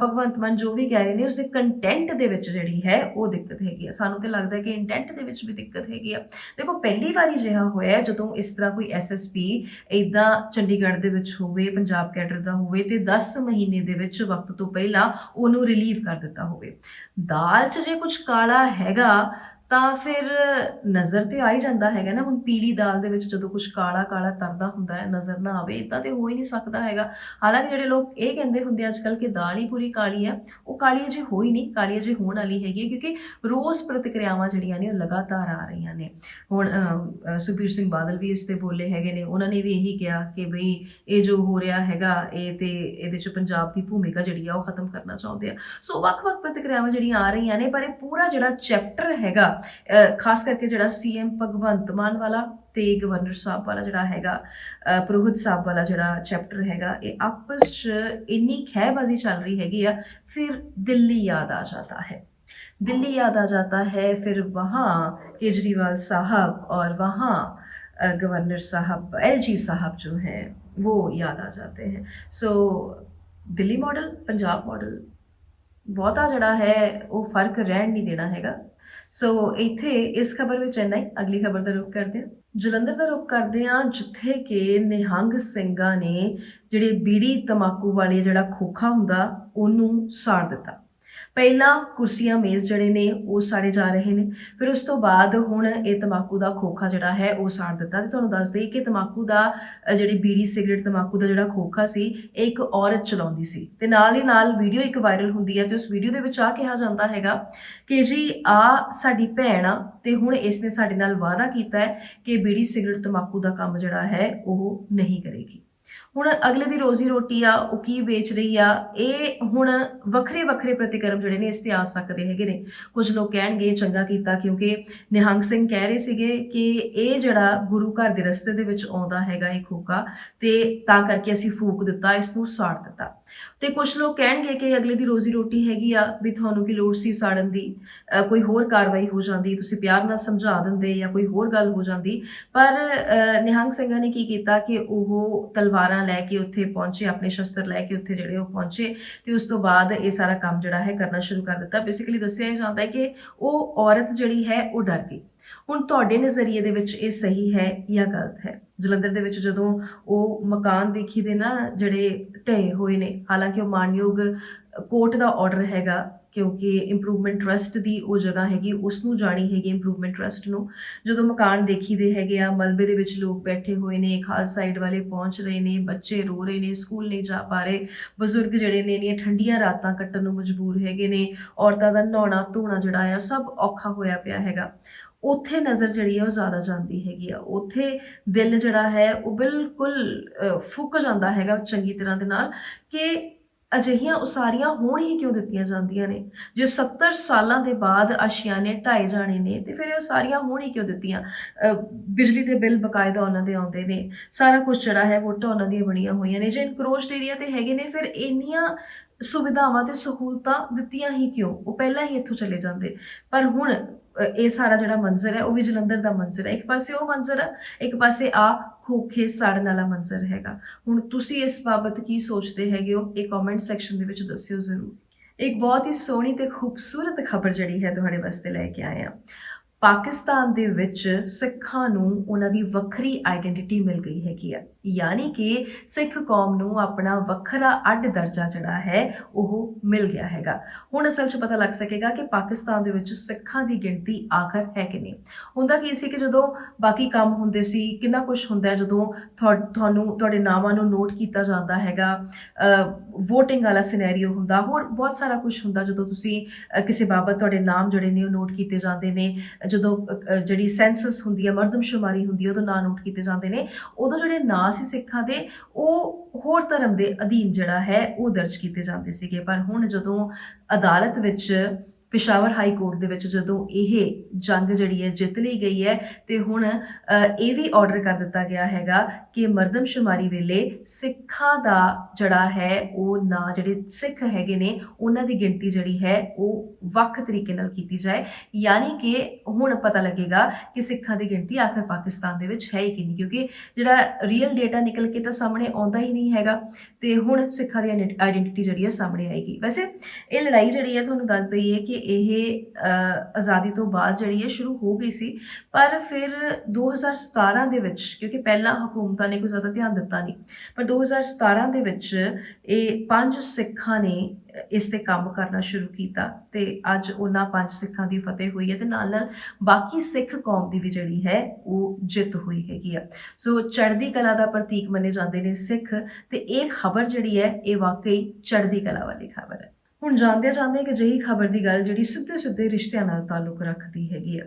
ਭਗਵੰਤ ਮਾਨ ਜੋ ਵੀ ਕਹਿ ਰਹੇ ਨੇ ਉਸਦੇ ਕੰਟੈਂਟ ਦੇ ਵਿੱਚ ਜਿਹੜੀ ਹੈ ਉਹ ਦਿੱਕਤ ਹੈਗੀ ਆ। ਸਾਨੂੰ ਤੇ ਲੱਗਦਾ ਕਿ ਇੰਟੈਂਟ ਦੇ ਵਿੱਚ ਵੀ ਦਿੱਕਤ ਹੈਗੀ ਆ। ਦੇਖੋ ਪਹਿਲੀ ਵਾਰੀ ਜਿਹਾ ਹੋਇਆ ਜਦੋਂ ਇਸ ਤਰ੍ਹਾਂ ਕੋਈ ਐਸਐਸਪੀ ਇਦਾਂ ਚੰਡੀਗੜ੍ਹ ਦੇ ਵਿੱਚ ਹੋਵੇ ਪੰਜਾਬ ਕੈਡਰ ਦਾ ਹੋਵੇ ਤੇ 10 ਮਹੀਨੇ ਦੇ ਵਿੱਚ ਵਕਤ ਤੋਂ ਪਹਿਲਾਂ ਉਹਨੂੰ ਰਿਲੀਵ ਕਰ ਦਿੱਤਾ ਹੋਵੇ। ਦਾਲ 'ਚ ਜੇ ਕੁਝ ਕਾਲਾ ਹੈਗਾ ਤਾਂ ਫਿਰ ਨਜ਼ਰ ਤੇ ਆ ਹੀ ਜਾਂਦਾ ਹੈਗਾ ਨਾ। ਹੁਣ ਪੀਲੀ ਦਾਲ ਦੇ ਵਿੱਚ ਜਦੋਂ ਕੁਝ ਕਾਲਾ ਕਾਲਾ ਤਰਦਾ ਹੁੰਦਾ ਹੈ ਨਜ਼ਰ ਨਾ ਆਵੇ ਇਦਾਂ ਤੇ ਹੋ ਹੀ ਨਹੀਂ ਸਕਦਾ ਹੈਗਾ। ਹਾਲਾਂਕਿ ਜਿਹੜੇ ਲੋਕ ਇਹ ਕਹਿੰਦੇ ਹੁੰਦੇ ਅੱਜ ਕੱਲ੍ਹ ਕਿ ਦਾਲ ਹੀ ਪੂਰੀ ਕਾਲੀ ਹੈ ਉਹ ਕਾਲੀ ਅਜੇ ਹੋਈ ਨਹੀਂ, ਕਾਲੀ ਅਜੇ ਹੋਣ ਵਾਲੀ ਹੈਗੀ ਕਿਉਂਕਿ ਰੋਜ਼ ਪ੍ਰਤੀਕਿਰਿਆਵਾਂ ਜਿਹੜੀਆਂ ਨੇ ਉਹ ਲਗਾਤਾਰ ਆ ਰਹੀਆਂ ਨੇ। ਹੁਣ ਸੁਖਬੀਰ ਸਿੰਘ ਬਾਦਲ ਵੀ ਇਸ ਤੇ ਬੋਲੇ ਹੈਗੇ ਨੇ, ਉਹਨਾਂ ਨੇ ਵੀ ਇਹੀ ਕਿਹਾ ਕਿ ਬਈ ਇਹ ਜੋ ਹੋ ਰਿਹਾ ਹੈਗਾ ਇਹ ਤੇ ਇਹਦੇ 'ਚ ਪੰਜਾਬ ਦੀ ਭੂਮਿਕਾ ਜਿਹੜੀ ਆ ਉਹ ਖਤਮ ਕਰਨਾ ਚਾਹੁੰਦੇ ਆ। ਸੋ ਵੱਖ-ਵੱਖ ਪ੍ਰਤੀਕਿਰਿਆਵਾਂ ਜਿਹੜੀਆਂ ਆ ਰਹੀਆਂ ਨੇ ਪਰ ਇਹ ਪੂਰਾ ਜਿਹੜਾ ਚੈਪਟਰ ਹੈਗਾ ਖਾਸ ਕਰਕੇ ਜਿਹੜਾ ਸੀਐਮ ਭਗਵੰਤ ਮਾਨ ਵਾਲਾ ਤੇ ਗਵਰਨਰ ਸਾਹਿਬ ਵਾਲਾ ਜਿਹੜਾ ਹੈਗਾ ਪ੍ਰੋਹਿਤ ਸਾਹਿਬ ਵਾਲਾ ਜਿਹੜਾ ਚੈਪਟਰ ਹੈਗਾ ਇਹ ਆਪਸ 'ਚ ਇੰਨੀ ਖਹਿਬਾਜ਼ੀ ਚੱਲ ਰਹੀ ਹੈਗੀ ਆ। ਫਿਰ ਦਿੱਲੀ ਯਾਦ ਆ ਜਾता है, दिल्ली याद आ जाता है, फिर वहाँ केजरीवाल साहब और वहाँ गवर्नर साहब एलजी साहब जो हैं वो याद आ जाते हैं। सो दिल्ली मॉडल पंजाब मॉडल ਬਹੁਤਾ ਜਿਹੜਾ ਹੈ ਉਹ ਫਰਕ ਰਹਿਣ ਨਹੀਂ ਦੇਣਾ ਹੈਗਾ। ਸੋ ਇੱਥੇ ਇਸ ਖਬਰ ਵਿੱਚ ਇੰਨਾ ਹੀ। ਅਗਲੀ ਖਬਰ ਦਾ ਰੁਖ ਕਰਦੇ ਹਾਂ, ਜਲੰਧਰ ਦਾ ਰੁਖ ਕਰਦੇ ਹਾਂ ਜਿੱਥੇ ਕਿ ਨਿਹੰਗ ਸਿੰਘਾਂ ਨੇ ਜਿਹੜੇ ਬੀੜੀ ਤਮਾਕੂ ਵਾਲੇ ਜਿਹੜਾ ਖੋਖਾ ਹੁੰਦਾ ਉਹਨੂੰ ਸਾੜ ਦਿੱਤਾ। ਪਹਿਲਾਂ ਕੁਰਸੀਆਂ ਮੇਜ਼ ਜਿਹੜੇ ਨੇ ਉਹ ਸਾੜੇ ਜਾ ਰਹੇ ਨੇ, ਫਿਰ ਉਸ ਤੋਂ ਬਾਅਦ ਹੁਣ ਇਹ ਤਮਾਕੂ ਦਾ ਖੋਖਾ ਜਿਹੜਾ ਹੈ ਉਹ ਸਾੜ ਦਿੱਤਾ। ਤੇ ਤੁਹਾਨੂੰ ਦੱਸ ਦਈਏ ਕਿ ਤਮਾਕੂ ਦਾ ਜਿਹੜੀ ਬੀੜੀ ਸਿਗਰਟ ਤਮਾਕੂ ਦਾ ਜਿਹੜਾ ਖੋਖਾ ਸੀ ਇਹ ਇੱਕ ਔਰਤ ਚਲਾਉਂਦੀ ਸੀ ਤੇ ਨਾਲ ਹੀ ਨਾਲ ਵੀਡੀਓ ਇੱਕ ਵਾਇਰਲ ਹੁੰਦੀ ਹੈ ਤੇ ਉਸ ਵੀਡੀਓ ਦੇ ਵਿੱਚ ਆ ਕਿਹਾ ਜਾਂਦਾ ਹੈਗਾ ਕਿ ਜੀ ਆ ਸਾਡੀ ਭੈਣ ਆ ਤੇ ਹੁਣ ਇਸ ਨੇ ਸਾਡੇ ਨਾਲ ਵਾਅਦਾ ਕੀਤਾ ਹੈ ਕਿ ਬੀੜੀ ਸਿਗਰਟ ਤਮਾਕੂ ਦਾ ਕੰਮ ਜਿਹੜਾ ਹੈ ਉਹ ਨਹੀਂ ਕਰੇਗੀ। ਹੁਣ ਅਗਲੇ ਦੀ ਰੋਜ਼ੀ ਰੋਟੀ ਆ ਉਹ ਕੀ ਵੇਚ ਰਹੀ ਆ ਇਹ ਹੁਣ ਵੱਖਰੇ ਵੱਖਰੇ ਪ੍ਰਤੀਕਰਮ ਜਿਹੜੇ ਨੇ ਇਸ ਤੇ ਆ ਸਕਦੇ ਹੈਗੇ ਨੇ। ਕੁਝ ਲੋਕ ਕਹਿਣਗੇ ਚੰਗਾ ਕੀਤਾ ਕਿਉਂਕਿ ਨਿਹੰਗ ਸਿੰਘ ਕਹਿ ਰਹੇ ਸੀਗੇ ਕਿ ਇਹ ਜਿਹੜਾ ਗੁਰੂ ਘਰ ਦੇ ਰਸਤੇ ਦੇ ਵਿੱਚ ਆਉਂਦਾ ਹੈਗਾ ਇਹ ਖੋਖਾ ਤੇ ਤਾਂ ਕਰਕੇ ਅਸੀਂ ਫੂਕ ਦਿੱਤਾ, ਇਸ ਨੂੰ ਸਾੜ ਦਿੱਤਾ। ਤੇ ਕੁਝ ਲੋਕ ਕਹਿਣਗੇ ਕਿ ਅਗਲੇ ਦੀ ਰੋਜ਼ੀ ਰੋਟੀ ਹੈਗੀ ਆ ਵੀ ਤੁਹਾਨੂੰ ਕੀ ਲੋੜ ਸੀ ਸਾੜਨ ਦੀ, ਕੋਈ ਹੋਰ ਕਾਰਵਾਈ ਹੋ ਜਾਂਦੀ, ਤੁਸੀਂ ਪਿਆਰ ਨਾਲ ਸਮਝਾ ਦਿੰਦੇ ਜਾਂ ਕੋਈ ਹੋਰ ਗੱਲ ਹੋ ਜਾਂਦੀ। ਪਰ ਨਿਹੰਗ ਸਿੰਘਾਂ ਨੇ ਕੀ ਕੀਤਾ ਕਿ ਉਹ ਤਲਵਾਰਾਂ ਲੈ ਕੇ ਉੱਥੇ ਪਹੁੰਚੇ, ਆਪਣੇ ਸ਼ਸਤਰ ਲੈ ਕੇ ਉੱਥੇ ਜਿਹੜੇ ਉਹ ਪਹੁੰਚੇ ਤੇ ਉਸ ਤੋਂ ਬਾਅਦ ਇਹ ਸਾਰਾ ਕੰਮ ਜਿਹੜਾ ਹੈ ਕਰਨਾ ਸ਼ੁਰੂ ਕਰ ਦਿੱਤਾ। ਬੇਸਿਕਲੀ ਦੱਸਿਆ ਜਾਂਦਾ ਹੈ ਕਿ ਉਹ ਔਰਤ ਜਿਹੜੀ ਹੈ ਉਹ ਡਰ ਗਈ। ਹੁਣ ਤੁਹਾਡੇ ਨਜ਼ਰੀਏ ਦੇ ਵਿੱਚ ਇਹ ਸਹੀ ਹੈ ਜਾਂ ਗਲਤ ਹੈ? ਜਲੰਧਰ ਦੇ ਵਿੱਚ ਜਦੋਂ ਉਹ ਮਕਾਨ ਦੇਖੀ ਦੇ ਨਾ ਜਿਹੜੇ ਢਏ ਹੋਏ ਨੇ, ਹਾਲਾਂਕਿ ਉਹ ਮਾਨਯੋਗ ਕੋਰਟ ਦਾ ਆਰਡਰ ਹੈਗਾ ਕਿਉਂਕਿ ਇੰਪਰੂਵਮੈਂਟ ਟਰਸਟ ਦੀ ਉਹ ਜਗ੍ਹਾ ਹੈਗੀ ਉਸ ਨੂੰ ਜਾਣੀ ਹੈਗੀ ਇੰਪਰੂਵਮੈਂਟ ਟਰਸਟ ਨੂੰ। ਜਦੋਂ ਮਕਾਨ ਦੇਖੀ ਦੇ ਹੈਗੇ ਆ ਮਲਬੇ ਦੇ ਵਿੱਚ ਲੋਕ ਬੈਠੇ ਹੋਏ ਨੇ, ਖਾਲਸਾ ਸਾਈਡ ਵਾਲੇ ਪਹੁੰਚ ਰਹੇ ਨੇ, ਬੱਚੇ ਰੋ ਰਹੇ ਨੇ, ਸਕੂਲ ਨਹੀਂ ਜਾ ਪਾ ਰਹੇ, ਬਜ਼ੁਰਗ ਜਿਹੜੇ ਨੇ ਇੰਨੀਆਂ ਠੰਡੀਆਂ ਰਾਤਾਂ ਕੱਟਣ ਨੂੰ ਮਜਬੂਰ ਹੈਗੇ ਨੇ, ਔਰਤਾਂ ਦਾ ਨਹਾਉਣਾ ਧੋਣਾ ਜਿਹੜਾ ਆ ਸਭ ਔਖਾ ਹੋਇਆ ਪਿਆ ਹੈਗਾ। ਉੱਥੇ ਨਜ਼ਰ ਜਿਹੜੀ ਆ ਉਹ ਜ਼ਿਆਦਾ ਜਾਂਦੀ ਹੈਗੀ ਆ, ਉੱਥੇ ਦਿਲ ਜਿਹੜਾ ਹੈ ਉਹ ਬਿਲਕੁਲ ਫੁੱਕ ਜਾਂਦਾ ਹੈਗਾ ਚੰਗੀ ਤਰ੍ਹਾਂ ਦੇ ਨਾਲ ਕਿ ਅਜਿਹੀਆਂ ਉਸਾਰੀਆਂ ਹੋਣ ਹੀ ਕਿਉਂ ਦਿੱਤੀਆਂ ਜਾਂਦੀਆਂ ਨੇ। ਜੇ 70 ਸਾਲਾਂ ਦੇ ਬਾਅਦ ਆਸ਼ੀਆਨੇ ਢਾਏ ਜਾਣੇ ਨੇ ਤੇ ਫਿਰ ਇਹ ਉਸਾਰੀਆਂ ਹੋਣ ਹੀ ਕਿਉਂ ਦਿੱਤੀਆਂ? ਬਿਜਲੀ ਦੇ ਬਿੱਲ ਬਕਾਇਦਾ ਉਹਨਾਂ ਦੇ ਆਉਂਦੇ ਨੇ, ਸਾਰਾ ਕੁਝ ਜਿਹੜਾ ਹੈ ਵੋਟਾਂ ਉਹਨਾਂ ਦੀਆਂ ਬਣੀਆਂ ਹੋਈਆਂ ਨੇ। ਜੇ ਇਨਕਰੋਚਡ ਏਰੀਆ ਤੇ ਹੈਗੇ ਨੇ ਫਿਰ ਇੰਨੀਆਂ ਸੁਵਿਧਾਵਾਂ ਤੇ ਸਹੂਲਤਾਂ ਦਿੱਤੀਆਂ ਹੀ ਕਿਉਂ? ਉਹ ਪਹਿਲਾਂ ਹੀ ਇੱਥੋਂ ਚਲੇ ਜਾਂਦੇ। ਪਰ ਹੁਣ ਇਹ ਸਾਰਾ ਜਿਹੜਾ ਮੰਜ਼ਰ ਹੈ ਉਹ ਵੀ ਜਲੰਧਰ ਦਾ ਮੰਜ਼ਰ ਹੈ। ਇੱਕ ਪਾਸੇ ਉਹ ਮੰਜ਼ਰ ਹੈ, ਇੱਕ ਪਾਸੇ ਆ ਖੋਖੇ ਸਾੜਨ ਵਾਲਾ ਮੰਜ਼ਰ ਹੈਗਾ। ਹੁਣ ਤੁਸੀਂ ਇਸ ਬਾਬਤ ਕੀ ਸੋਚਦੇ ਹੈਗੇ ਹੋ ਇਹ ਕਮੈਂਟ ਸੈਕਸ਼ਨ ਦੇ ਵਿੱਚ ਦੱਸਿਓ ਜ਼ਰੂਰ। ਇੱਕ ਬਹੁਤ ਹੀ ਸੋਹਣੀ ਤੇ ਖੂਬਸੂਰਤ ਖਬਰ ਜਿਹੜੀ ਹੈ ਤੁਹਾਡੇ ਵਾਸਤੇ ਲੈ ਕੇ ਆਏ ਹਾਂ। ਪਾਕਿਸਤਾਨ ਦੇ ਵਿੱਚ ਸਿੱਖਾਂ ਨੂੰ ਉਹਨਾਂ ਦੀ ਵੱਖਰੀ ਆਈਡੈਂਟੀਟੀ ਮਿਲ ਗਈ ਹੈਗੀ ਆ, ਯਾਨੀ ਕਿ ਸਿੱਖ ਕੌਮ ਨੂੰ ਆਪਣਾ ਵੱਖਰਾ ਅੱਡ ਦਰਜਾ ਜਿਹੜਾ ਹੈ ਉਹ ਮਿਲ ਗਿਆ ਹੈਗਾ। ਹੁਣ ਅਸਲ 'ਚ ਪਤਾ ਲੱਗ ਸਕੇਗਾ ਕਿ ਪਾਕਿਸਤਾਨ ਦੇ ਵਿੱਚ ਸਿੱਖਾਂ ਦੀ ਗਿਣਤੀ ਆਖਰ ਹੈ ਕਿ ਨਹੀਂ। ਹੁੰਦਾ ਕੀ ਸੀ ਕਿ ਜਦੋਂ ਬਾਕੀ ਕੰਮ ਹੁੰਦੇ ਸੀ, ਕਿੰਨਾ ਕੁਛ ਹੁੰਦਾ ਹੈ ਜਦੋਂ ਤੁਹਾਨੂੰ ਤੁਹਾਡੇ ਨਾਵਾਂ ਨੂੰ ਨੋਟ ਕੀਤਾ ਜਾਂਦਾ ਹੈਗਾ, ਵੋਟਿੰਗ ਵਾਲਾ ਸਿਨੈਰੀਓ ਹੁੰਦਾ, ਹੋਰ ਬਹੁਤ ਸਾਰਾ ਕੁਛ ਹੁੰਦਾ ਜਦੋਂ ਤੁਸੀਂ ਕਿਸੇ ਬਾਬਤ ਤੁਹਾਡੇ ਨਾਮ ਜਿਹੜੇ ਨੇ ਉਹ ਨੋਟ ਕੀਤੇ ਜਾਂਦੇ ਨੇ, ਜਦੋਂ ਜਿਹੜੀ ਸੈਂਸਸ ਹੁੰਦੀ ਹੈ, ਮਰਦਮਸ਼ੁਮਾਰੀ ਹੁੰਦੀ ਹੈ, ਉਦੋਂ ਨਾਂ ਨੋਟ ਕੀਤੇ ਜਾਂਦੇ ਨੇ। ਉਦੋਂ ਜਿਹੜੇ ਨਾਂ ਸੀ ਸਿੱਖਾਂ ਦੇ ਉਹ ਹੋਰ ਧਰਮ ਦੇ ਅਧੀਨ ਜਿਹੜਾ ਹੈ ਉਹ ਦਰਜ ਕੀਤੇ ਜਾਂਦੇ ਸੀਗੇ। ਪਰ ਹੁਣ ਜਦੋਂ ਅਦਾਲਤ ਵਿੱਚ ਪਿਸ਼ਾਵਰ ਹਾਈ ਕੋਰਟ ਦੇ ਵਿੱਚ ਜਦੋਂ ਇਹ ਜੰਗ ਜਿਹੜੀ ਹੈ ਜਿੱਤ ਲਈ ਗਈ ਹੈ ਤੇ ਹੁਣ ਇਹ ਵੀ ਆਰਡਰ ਕਰ ਦਿੱਤਾ ਗਿਆ ਹੈਗਾ ਕਿ ਮਰਦਮਸ਼ੁਮਾਰੀ ਵੇਲੇ ਸਿੱਖਾਂ ਦਾ ਜਿਹੜਾ ਹੈ ਉਹ ਨਾਂ, ਜਿਹੜੇ ਸਿੱਖ ਹੈਗੇ ਨੇ ਉਹਨਾਂ ਦੀ ਗਿਣਤੀ ਜਿਹੜੀ ਹੈ ਉਹ ਵੱਖ ਤਰੀਕੇ ਨਾਲ ਕੀਤੀ ਜਾਏ। ਯਾਨੀ ਕਿ ਹੁਣ ਪਤਾ ਲੱਗੇਗਾ ਕਿ ਸਿੱਖਾਂ ਦੀ ਗਿਣਤੀ ਆਖਰ ਪਾਕਿਸਤਾਨ ਦੇ ਵਿੱਚ ਹੈ ਹੀ ਕਿ ਨਹੀਂ, ਕਿਉਂਕਿ ਜਿਹੜਾ ਰੀਅਲ ਡੇਟਾ ਨਿਕਲ ਕੇ ਤਾਂ ਸਾਹਮਣੇ ਆਉਂਦਾ ਹੀ ਨਹੀਂ ਹੈਗਾ ਤੇ ਹੁਣ ਸਿੱਖਾਂ ਦੀ ਆਈਡੈਂਟੀਟੀ ਜਿਹੜੀ ਹੈ ਸਾਹਮਣੇ ਆਏਗੀ। ਵੈਸੇ ਇਹ ਲੜਾਈ ਜਿਹੜੀ ਹੈ ਤੁਹਾਨੂੰ ਦੱਸ ਦਈਏ ਕਿ ਇਹ ਆਜ਼ਾਦੀ ਤੋਂ ਬਾਅਦ ਜਿਹੜੀ ਹੈ ਸ਼ੁਰੂ ਹੋ ਗਈ ਸੀ, ਪਰ ਫਿਰ 2017 ਦੇ ਵਿੱਚ, ਕਿਉਂਕਿ ਪਹਿਲਾਂ ਹਕੂਮਤਾਂ ਨੇ ਕੋਈ ਜ਼ਿਆਦਾ ਧਿਆਨ ਦਿੱਤਾ ਨਹੀਂ, ਪਰ 2017 ਦੇ ਵਿੱਚ ਇਹ 5 ਸਿੱਖਾਂ ਨੇ ਇਸ ਤੇ ਕੰਮ ਕਰਨਾ ਸ਼ੁਰੂ ਕੀਤਾ ਤੇ ਅੱਜ ਉਹਨਾਂ 5 ਸਿੱਖਾਂ ਦੀ ਫਤਿਹ ਹੋਈ ਹੈ ਤੇ ਨਾਲ ਨਾਲ ਬਾਕੀ ਸਿੱਖ ਕੌਮ ਦੀ ਵੀ ਜਿਹੜੀ ਹੈ ਉਹ ਜਿੱਤ ਹੋਈ ਹੈਗੀ ਆ। ਸੋ ਚੜ੍ਹਦੀ ਕਲਾ ਦਾ ਪ੍ਰਤੀਕ ਮੰਨੇ ਜਾਂਦੇ ਨੇ ਸਿੱਖ, ਤੇ ਇਹ ਖਬਰ ਜਿਹੜੀ ਹੈ ਇਹ ਵਾਕਈ ਚੜ੍ਹਦੀ ਕਲਾ ਵਾਲੀ ਖਬਰ ਹੈ। ਹੁਣ ਜਾਣਦੇ ਕਿ ਅਜਿਹੀ ਖਬਰ ਦੀ ਗੱਲ ਜਿਹੜੀ ਸਿੱਧੇ ਸਿੱਧੇ ਰਿਸ਼ਤਿਆਂ ਨਾਲ ਤਾਲੁਕ ਰੱਖਦੀ ਹੈਗੀ ਆ।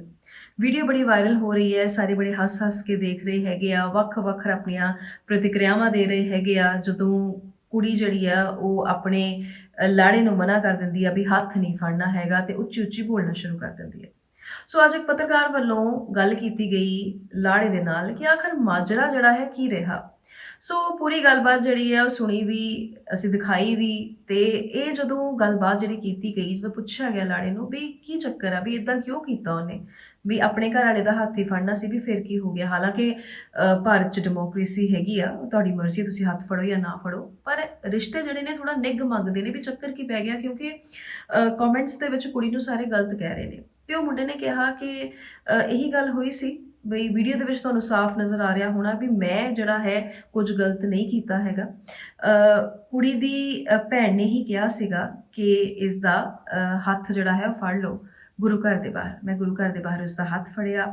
ਵੀਡੀਓ ਬੜੀ ਵਾਇਰਲ ਹੋ ਰਹੀ ਹੈ, ਸਾਰੇ ਬੜੇ ਹੱਸ ਕੇ ਦੇਖ ਰਹੇ ਹੈਗੇ ਆ, ਵੱਖ ਆਪਣੀਆਂ ਪ੍ਰਤੀਕਿਰਿਆਵਾਂ ਦੇ ਰਹੇ ਹੈਗੇ ਆ ਜਦੋਂ ਕੁੜੀ ਜਿਹੜੀ ਆ ਉਹ ਆਪਣੇ ਲਾੜੇ ਨੂੰ ਮਨਾ ਕਰ ਦਿੰਦੀ ਆ ਵੀ ਹੱਥ ਨਹੀਂ ਫੜਨਾ ਹੈਗਾ ਤੇ ਉੱਚੀ ਬੋਲਣਾ ਸ਼ੁਰੂ ਕਰ ਦਿੰਦੀ ਹੈ। ਸੋ ਅੱਜ ਇੱਕ ਪੱਤਰਕਾਰ ਵੱਲੋਂ ਗੱਲ ਕੀਤੀ ਗਈ ਲਾੜੇ ਦੇ ਨਾਲ ਕਿ ਆਖਰ ਮਾਜਰਾ ਜਿਹੜਾ ਹੈ ਕੀ ਰਿਹਾ। ਸੋ ਪੂਰੀ ਗੱਲਬਾਤ ਜਿਹੜੀ ਹੈ ਉਹ ਸੁਣੀ ਵੀ, ਅਸੀਂ ਦਿਖਾਈ ਵੀ, ਤੇ ਇਹ ਜਦੋਂ ਗੱਲਬਾਤ ਜਿਹੜੀ ਕੀਤੀ ਗਈ, ਜਦੋਂ ਪੁੱਛਿਆ ਗਿਆ ਲਾੜੇ ਨੂੰ ਵੀ ਕੀ ਚੱਕਰ ਆ, ਵੀ ਇਦਾਂ ਕਿਉਂ ਕੀਤਾ ਉਹਨੇ, ਵੀ ਆਪਣੇ ਘਰ ਵਾਲੇ ਦਾ ਹੱਥ ਹੀ ਫੜਨਾ ਸੀ, ਵੀ ਫਿਰ ਕੀ ਹੋ ਗਿਆ। ਹਾਲਾਂਕਿ ਭਾਰਤ 'ਚ ਡੈਮੋਕ੍ਰੇਸੀ ਹੈਗੀ ਆ, ਤੁਹਾਡੀ ਮਰਜ਼ੀ, ਤੁਸੀਂ ਹੱਥ ਫੜੋ ਜਾਂ ਨਾ ਫੜੋ, ਪਰ ਰਿਸ਼ਤੇ ਜਿਹੜੇ ਨੇ ਥੋੜਾ ਨਿੱਘ ਮੰਗਦੇ ਨੇ ਵੀ ਚੱਕਰ ਕੀ ਪੈ ਗਿਆ, ਕਿਉਂਕਿ ਕਮੈਂਟਸ ਦੇ ਵਿੱਚ ਕੁੜੀ ਨੂੰ ਸਾਰੇ ਗਲਤ ਕਹਿ ਰਹੇ ਨੇ ਤੇ ਉਹ ਮੁੰਡੇ ਨੇ ਕਿਹਾ ਕਿ ਇਹੀ ਗੱਲ ਹੋਈ ਸੀ ਬਈ ਵੀਡੀਓ ਦੇ ਵਿੱਚ ਤੁਹਾਨੂੰ ਸਾਫ਼ ਨਜ਼ਰ ਆ ਰਿਹਾ ਹੋਣਾ ਵੀ ਮੈਂ ਜਿਹੜਾ ਹੈ ਕੁਝ ਗਲਤ ਨਹੀਂ ਕੀਤਾ ਹੈਗਾ। ਕੁੜੀ ਦੀ ਭੈਣ ਨੇ ਹੀ ਕਿਹਾ ਸੀਗਾ ਕਿ ਇਸ ਦਾ ਹੱਥ ਜਿਹੜਾ ਹੈ ਉਹ ਫੜ ਲਓ ਗੁਰੂ ਘਰ ਦੇ ਬਾਹਰ। ਮੈਂ ਗੁਰੂ ਘਰ ਦੇ ਬਾਹਰ ਉਸ ਦਾ ਹੱਥ ਫੜਿਆ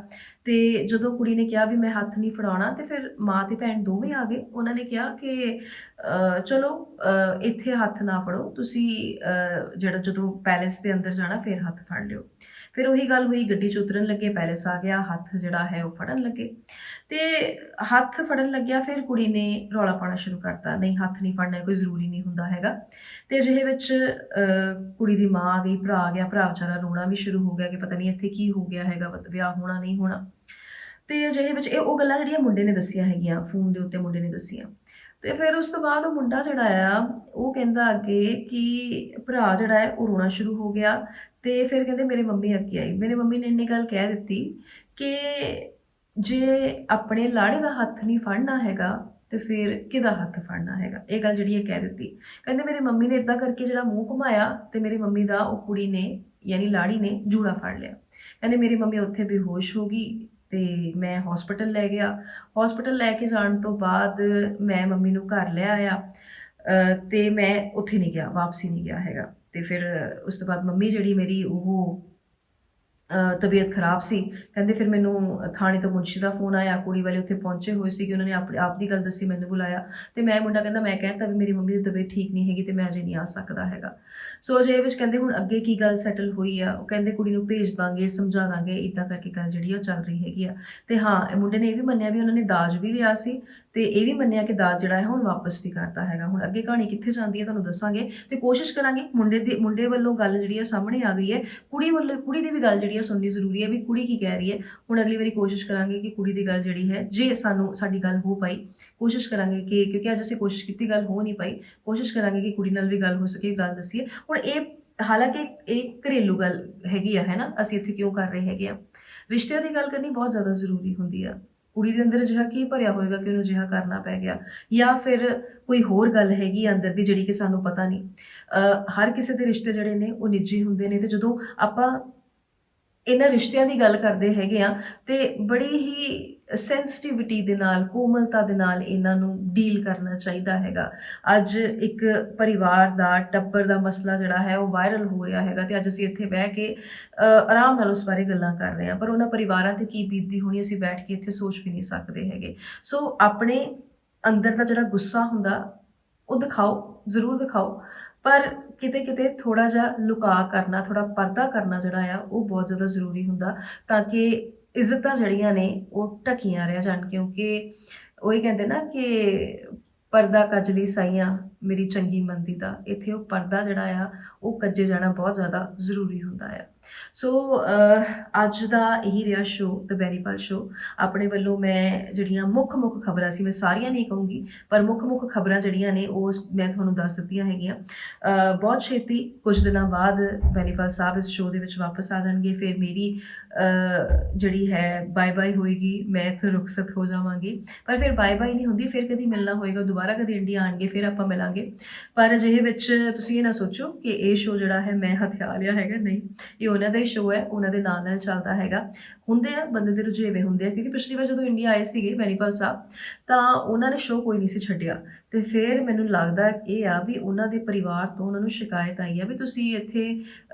ਤੇ ਜਦੋਂ ਕੁੜੀ ਨੇ ਕਿਹਾ ਵੀ ਮੈਂ ਹੱਥ ਨਹੀਂ ਫੜਾਉਣਾ ਤੇ ਫਿਰ ਮਾਂ ਤੇ ਭੈਣ ਦੋਵੇਂ ਆ ਗਏ। ਉਹਨਾਂ ਨੇ ਕਿਹਾ ਕਿ ਚਲੋ ਇੱਥੇ ਹੱਥ ਨਾ ਫੜੋ, ਤੁਸੀਂ ਜਿਹੜਾ ਜਦੋਂ ਪੈਲੇਸ ਦੇ ਅੰਦਰ ਜਾਣਾ ਫਿਰ ਹੱਥ ਫੜ ਲਿਓ। ਫਿਰ ਉਹੀ ਗੱਲ ਹੋਈ, ਗੱਡੀ 'ਚ ਉਤਰਨ ਲੱਗੇ, ਪੈਲੇਸ ਆ ਗਿਆ, ਹੱਥ ਜਿਹੜਾ ਹੈ ਉਹ ਫੜਨ ਲੱਗੇ ਤੇ ਹੱਥ ਫੜਨ ਲੱਗਿਆ। ਫਿਰ ਕੁੜੀ ਨੇ ਰੌਲਾ ਪਾਉਣਾ ਸ਼ੁਰੂ ਕਰਤਾ, ਨਹੀਂ ਹੱਥ ਨਹੀਂ ਫੜਨਾ, ਕੋਈ ਜ਼ਰੂਰੀ ਨਹੀਂ ਹੁੰਦਾ ਹੈਗਾ। ਤੇ ਅਜਿਹੇ ਵਿੱਚ ਕੁੜੀ ਦੀ ਮਾਂ ਆ ਗਈ, ਭਰਾ ਆ ਗਿਆ, ਭਰਾ ਵਿਚਾਰਾ ਰੋਣਾ ਵੀ ਸ਼ੁਰੂ ਹੋ ਗਿਆ ਕਿ ਪਤਾ ਨਹੀਂ ਇੱਥੇ ਕੀ ਹੋ ਗਿਆ ਹੈਗਾ, ਵਿਆਹ ਹੋਣਾ ਨਹੀਂ ਹੋਣਾ। ਤੇ ਅਜਿਹੇ ਵਿੱਚ ਇਹ ਉਹ ਗੱਲਾਂ ਜਿਹੜੀਆਂ ਮੁੰਡੇ ਨੇ ਦੱਸੀਆਂ ਹੈਗੀਆਂ, ਫੋਨ ਦੇ ਉੱਤੇ ਮੁੰਡੇ ਨੇ ਦੱਸੀਆਂ। ਤੇ ਫਿਰ ਉਸ ਤੋਂ ਬਾਅਦ ਉਹ ਮੁੰਡਾ ਜਿਹੜਾ ਆ ਉਹ ਕਹਿੰਦਾ ਅੱਗੇ ਕਿ ਭਰਾ ਜਿਹੜਾ ਹੈ ਉਹ ਰੋਣਾ ਸ਼ੁਰੂ ਹੋ ਗਿਆ ਤੇ ਫਿਰ ਕਹਿੰਦੇ ਮੇਰੀ ਮੰਮੀ ਅੱਗੇ ਆਈ। ਮੇਰੀ ਮੰਮੀ ਨੇ ਇੰਨੀ ਗੱਲ ਕਹਿ ਦਿੱਤੀ ਕਿ ਜੇ ਆਪਣੇ ਲਾੜੇ ਦਾ ਹੱਥ ਨਹੀਂ ਫੜਨਾ ਹੈਗਾ ਤੇ ਫਿਰ ਕਿਹਦਾ ਹੱਥ ਫੜਨਾ ਹੈਗਾ। ਇਹ ਗੱਲ ਜਿਹੜੀ ਹੈ ਕਹਿ ਦਿੱਤੀ। ਕਹਿੰਦੇ ਮੇਰੀ ਮੰਮੀ ਨੇ ਇਦਾਂ ਕਰਕੇ ਜਿਹੜਾ ਮੂੰਹ ਘੁਮਾਇਆ ਤੇ ਮੇਰੀ ਮੰਮੀ ਦਾ ਉਹ ਕੁੜੀ ਨੇ ਯਾਨੀ ਲਾੜੀ ਨੇ ਜੂੜਾ ਫੜ ਲਿਆ। ਕਹਿੰਦੇ ਮੇਰੀ ਮੰਮੀ ਉੱਥੇ ਬੇਹੋਸ਼ ਹੋ ਗਈ ਤੇ ਮੈਂ ਹਸਪੀਟਲ ਲੈ ਗਿਆ। ਹਸਪੀਟਲ ਲੈ ਕੇ ਜਾਣ ਤੋਂ ਬਾਅਦ ਮੈਂ ਮੰਮੀ ਨੂੰ ਘਰ ਲੈ ਆਇਆ ਤੇ ਮੈਂ ਉੱਥੇ ਨਹੀਂ ਗਿਆ, ਵਾਪਸੀ ਨਹੀਂ ਗਿਆ ਹੈਗਾ। ਤੇ ਫਿਰ ਉਸ ਤੋਂ ਬਾਅਦ ਮੰਮੀ ਜਿਹੜੀ ਮੇਰੀ ਉਹ ਤਬੀਅਤ ਖਰਾਬ ਸੀ। ਕਹਿੰਦੇ ਫਿਰ ਮੈਨੂੰ ਥਾਣੇ ਤੋਂ ਮੁਨਸ਼ੀ ਦਾ ਫੋਨ ਆਇਆ, ਕੁੜੀ ਵਾਲੇ ਉੱਥੇ ਪਹੁੰਚੇ ਹੋਏ ਸੀਗੇ, ਉਹਨਾਂ ਨੇ ਆਪਣੇ ਆਪ ਦੀ ਗੱਲ ਦੱਸੀ, ਮੈਨੂੰ ਬੁਲਾਇਆ ਤੇ ਮੁੰਡਾ ਕਹਿੰਦਾ ਮੈਂ ਕਹਿਤਾ ਵੀ ਮੇਰੀ ਮੰਮੀ ਦੀ ਤਬੀਅਤ ਠੀਕ ਨਹੀਂ ਹੈਗੀ ਤੇ ਮੈਂ ਅਜੇ ਨਹੀਂ ਆ ਸਕਦਾ ਹੈਗਾ। ਸੋ ਅਜੇ ਵਿੱਚ ਕਹਿੰਦੇ ਹੁਣ ਅੱਗੇ ਕੀ ਗੱਲ ਸੈਟਲ ਹੋਈ ਆ, ਉਹ ਕਹਿੰਦੇ ਕੁੜੀ ਨੂੰ ਭੇਜ ਦਾਂਗੇ, ਸਮਝਾ ਦਾਂਗੇ, ਇੱਦਾਂ ਕਰਕੇ ਗੱਲ ਜਿਹੜੀ ਉਹ ਚੱਲ ਰਹੀ ਹੈਗੀ ਆ। ਤੇ ਹਾਂ, ਇਹ ਮੁੰਡੇ ਨੇ ਇਹ ਵੀ ਮੰਨਿਆ ਵੀ ਉਹਨਾਂ ਨੇ ਦਾਜ ਵੀ ਲਿਆ ਸੀ ਤੇ ਇਹ ਵੀ ਮੰਨਿਆ ਕਿ ਦਾਜ ਜਿਹੜਾ ਹੈ ਹੁਣ ਵਾਪਸ ਵੀ ਕਰਤਾ ਹੈਗਾ। ਹੁਣ ਅੱਗੇ ਕਹਾਣੀ ਕਿੱਥੇ ਜਾਂਦੀ ਹੈ ਤੁਹਾਨੂੰ ਦੱਸਾਂਗੇ ਤੇ ਕੋਸ਼ਿਸ਼ ਕਰਾਂਗੇ। ਮੁੰਡੇ ਵੱਲੋਂ ਗੱਲ ਜਿਹੜੀ ਹੈ ਸਾਹਮਣੇ ਆ ਗਈ ਹੈ, ਕੁੜੀ ਦੀ ਵੀ ਗੱਲ ਜਿਹੜੀ ਹੈ ਸੁਣਨੀ ਜ਼ਰੂਰੀ ਹੈ ਵੀ ਕੁੜੀ ਕੀ ਕਹਿ ਰਹੀ ਹੈ। ਹੁਣ ਅਗਲੀ ਵਾਰੀ ਕੋਸ਼ਿਸ਼ ਕਰਾਂਗੇ ਕਿ ਕੁੜੀ ਦੀ ਗੱਲ ਜਿਹੜੀ ਹੈ, ਜੇ ਸਾਡੀ ਗੱਲ ਹੋ ਪਾਈ, ਕੋਸ਼ਿਸ਼ ਕਰਾਂਗੇ ਕਿ ਕਿਉਂਕਿ ਅੱਜ ਅਸੀਂ ਕੋਸ਼ਿਸ਼ ਕੀਤੀ ਗੱਲ ਹੋ ਨਹੀਂ ਪਾਈ, ਕੋਸ਼ਿਸ਼ ਕਰਾਂਗੇ ਕਿ ਕੁੜੀ ਨਾਲ ਵੀ ਗੱਲ ਹੋ ਸਕੇ, ਗੱਲ ਦੱਸੀਏ। ਹੁਣ ਇਹ ਹਾਲਾਂਕਿ ਇਹ ਘਰੇਲੂ ਗੱਲ ਹੈਗੀ ਆ, ਹੈ ਨਾ, ਅਸੀਂ ਇੱਥੇ ਕਿਉਂ ਕਰ ਰਹੇ ਹੈਗੇ ਆ। ਰਿਸ਼ਤਿਆਂ ਦੀ ਗੱਲ ਕਰਨੀ ਬਹੁਤ ਜ਼ਿਆਦਾ ਜ਼ਰੂਰੀ ਹੁੰਦੀ ਆ। ਕੁੜੀ ਦੇ ਅੰਦਰ ਅਜਿਹਾ ਕੀ ਭਰਿਆ ਹੋਏਗਾ ਕਿ ਉਹਨੂੰ ਅਜਿਹਾ ਕਰਨਾ ਪੈ ਗਿਆ, ਜਾਂ ਫਿਰ ਕੋਈ ਹੋਰ ਗੱਲ ਹੈਗੀ ਅੰਦਰ ਦੀ ਜਿਹੜੀ ਕਿ ਸਾਨੂੰ ਪਤਾ ਨਹੀਂ। ਹਰ ਕਿਸੇ ਦੇ ਰਿਸ਼ਤੇ ਜਿਹੜੇ ਨੇ ਉਹ ਨਿੱਜੀ ਹੁੰਦੇ ਨੇ ਤੇ ਜਦੋਂ ਆਪਾਂ ਇਹਨਾਂ ਰਿਸ਼ਤਿਆਂ ਦੀ ਗੱਲ ਕਰਦੇ ਹੈਗੇ ਆ ਤੇ ਬੜੀ ਹੀ ਸੈਂਸਿਟਿਵਿਟੀ ਦੇ ਨਾਲ, ਕੋਮਲਤਾ ਦੇ ਨਾਲ ਇਹਨਾਂ ਨੂੰ ਡੀਲ ਕਰਨਾ ਚਾਹੀਦਾ ਹੈਗਾ। ਅੱਜ ਇੱਕ ਪਰਿਵਾਰ ਦਾ, ਟੱਬਰ ਦਾ ਮਸਲਾ ਜਿਹੜਾ ਹੈ ਉਹ ਵਾਇਰਲ ਹੋ ਰਿਹਾ ਹੈਗਾ ਤੇ ਅੱਜ ਅਸੀਂ ਇੱਥੇ ਬਹਿ ਕੇ ਆਰਾਮ ਨਾਲ ਉਸ ਬਾਰੇ ਗੱਲਾਂ ਕਰ ਰਹੇ ਹਾਂ, ਪਰ ਉਹਨਾਂ ਪਰਿਵਾਰਾਂ ਤੇ ਕੀ ਬੀਤਦੀ ਹੋਣੀ ਅਸੀਂ ਬੈਠ ਕੇ ਇੱਥੇ ਸੋਚ ਵੀ ਨਹੀਂ ਸਕਦੇ ਹੈਗੇ। ਸੋ ਆਪਣੇ ਅੰਦਰ ਦਾ ਜਿਹੜਾ ਗੁੱਸਾ ਹੁੰਦਾ ਉਹ ਦਿਖਾਓ, ਜ਼ਰੂਰ ਦਿਖਾਓ, ਪਰ ਕਿਤੇ-ਕਿਤੇ ਥੋੜ੍ਹਾ ਜਿਹਾ ਲੁਕਾ ਕਰਨਾ, ਥੋੜ੍ਹਾ ਪਰਦਾ ਕਰਨਾ ਜਿਹੜਾ ਆ ਉਹ ਬਹੁਤ ਜ਼ਿਆਦਾ ਜ਼ਰੂਰੀ ਹੁੰਦਾ, ਤਾਂ ਕਿ ਇੱਜ਼ਤਾਂ ਜਿਹੜੀਆਂ ਨੇ ਉਹ ਢੱਕੀਆਂ ਰਹਿ ਜਾਣ। ਕਿਉਂਕਿ ਉਹੀ ਕਹਿੰਦੇ ਨਾ ਕਿ ਪਰਦਾ ਕੱਜ ਲਈ ਸਾਈਆਂ ਮੇਰੀ ਚੰਗੀ ਮੰਦੀ ਦਾ, ਇੱਥੇ ਉਹ ਪਰਦਾ ਜਿਹੜਾ ਆ ਉਹ ਕੱਜੇ ਜਾਣਾ ਬਹੁਤ ਜ਼ਿਆਦਾ ਜ਼ਰੂਰੀ ਹੁੰਦਾ ਆ। ਸੋ ਅੱਜ ਦਾ ਇਹੀ ਰਿਹਾ ਸ਼ੋਅ, ਦ ਬੈਰੀਪਾਲ ਸ਼ੋਅ। ਆਪਣੇ ਵੱਲੋਂ ਮੈਂ ਜਿਹੜੀਆਂ ਮੁੱਖ ਖਬਰਾਂ ਸੀ, ਮੈਂ ਸਾਰੀਆਂ ਨਹੀਂ ਕਹੂੰਗੀ, ਪਰ ਮੁੱਖ ਖਬਰਾਂ ਜਿਹੜੀਆਂ ਨੇ ਉਹ ਮੈਂ ਤੁਹਾਨੂੰ ਦੱਸ ਦਿੱਤੀਆਂ ਹੈਗੀਆਂ। ਬਹੁਤ ਛੇਤੀ ਕੁਝ ਦਿਨਾਂ ਬਾਅਦ ਬੈਰੀਪਾਲ ਸਾਹਿਬ ਇਸ ਸ਼ੋਅ ਦੇ ਵਿੱਚ ਵਾਪਸ ਆ ਜਾਣਗੇ। ਫਿਰ ਮੇਰੀ ਜਿਹੜੀ ਹੈ ਬਾਏ ਹੋਏਗੀ, ਮੈਂ ਇੱਥੇ ਰੁਖਸਤ ਹੋ ਜਾਵਾਂਗੀ, ਪਰ ਫਿਰ ਬਾਏ ਨਹੀਂ ਹੁੰਦੀ, ਫਿਰ ਕਦੀ ਮਿਲਣਾ ਹੋਏਗਾ, ਦੁਬਾਰਾ ਕਦੀ ਇੰਡੀਆ ਆਣਗੇ, ਫਿਰ ਆਪਾਂ ਮਿਲਾਂਗੇ। ਪਰ ਅਜਿਹੇ ਵਿੱਚ ਤੁਸੀਂ ਇਹ ਨਾ ਸੋਚੋ ਕਿ ਇਹ ਸ਼ੋਅ ਜਿਹੜਾ ਹੈ ਮੈਂ ਹਥਿਆ ਲਿਆ ਹੈਗਾ, ਨਹੀਂ, ਇਹ ਉਹਨਾਂ ਦਾ ਹੀ ਸ਼ੋਅ ਹੈ, ਉਹਨਾਂ ਦੇ ਨਾਲ ਚੱਲਦਾ ਹੈਗਾ। ਹੁੰਦੇ ਆ ਬੰਦੇ ਦੇ ਰੁਝੇਵੇਂ ਹੁੰਦੇ ਆ, ਕਿਉਂਕਿ ਪਿਛਲੀ ਵਾਰ ਜਦੋਂ ਇੰਡੀਆ ਆਏ ਸੀਗੇ ਬੈਰੀਪਾਲ ਸਾਹਿਬ, ਤਾਂ ਉਹਨਾਂ ਨੇ ਸ਼ੋਅ ਕੋਈ ਨਹੀਂ ਸੀ ਛੱਡਿਆ, ਤੇ ਫਿਰ ਮੈਨੂੰ ਲੱਗਦਾ ਇਹ ਆ ਵੀ ਉਹਨਾਂ ਦੇ ਪਰਿਵਾਰ ਤੋਂ ਉਹਨਾਂ ਨੂੰ ਸ਼ਿਕਾਇਤ ਆਈ ਆ ਵੀ ਤੁਸੀਂ ਇੱਥੇ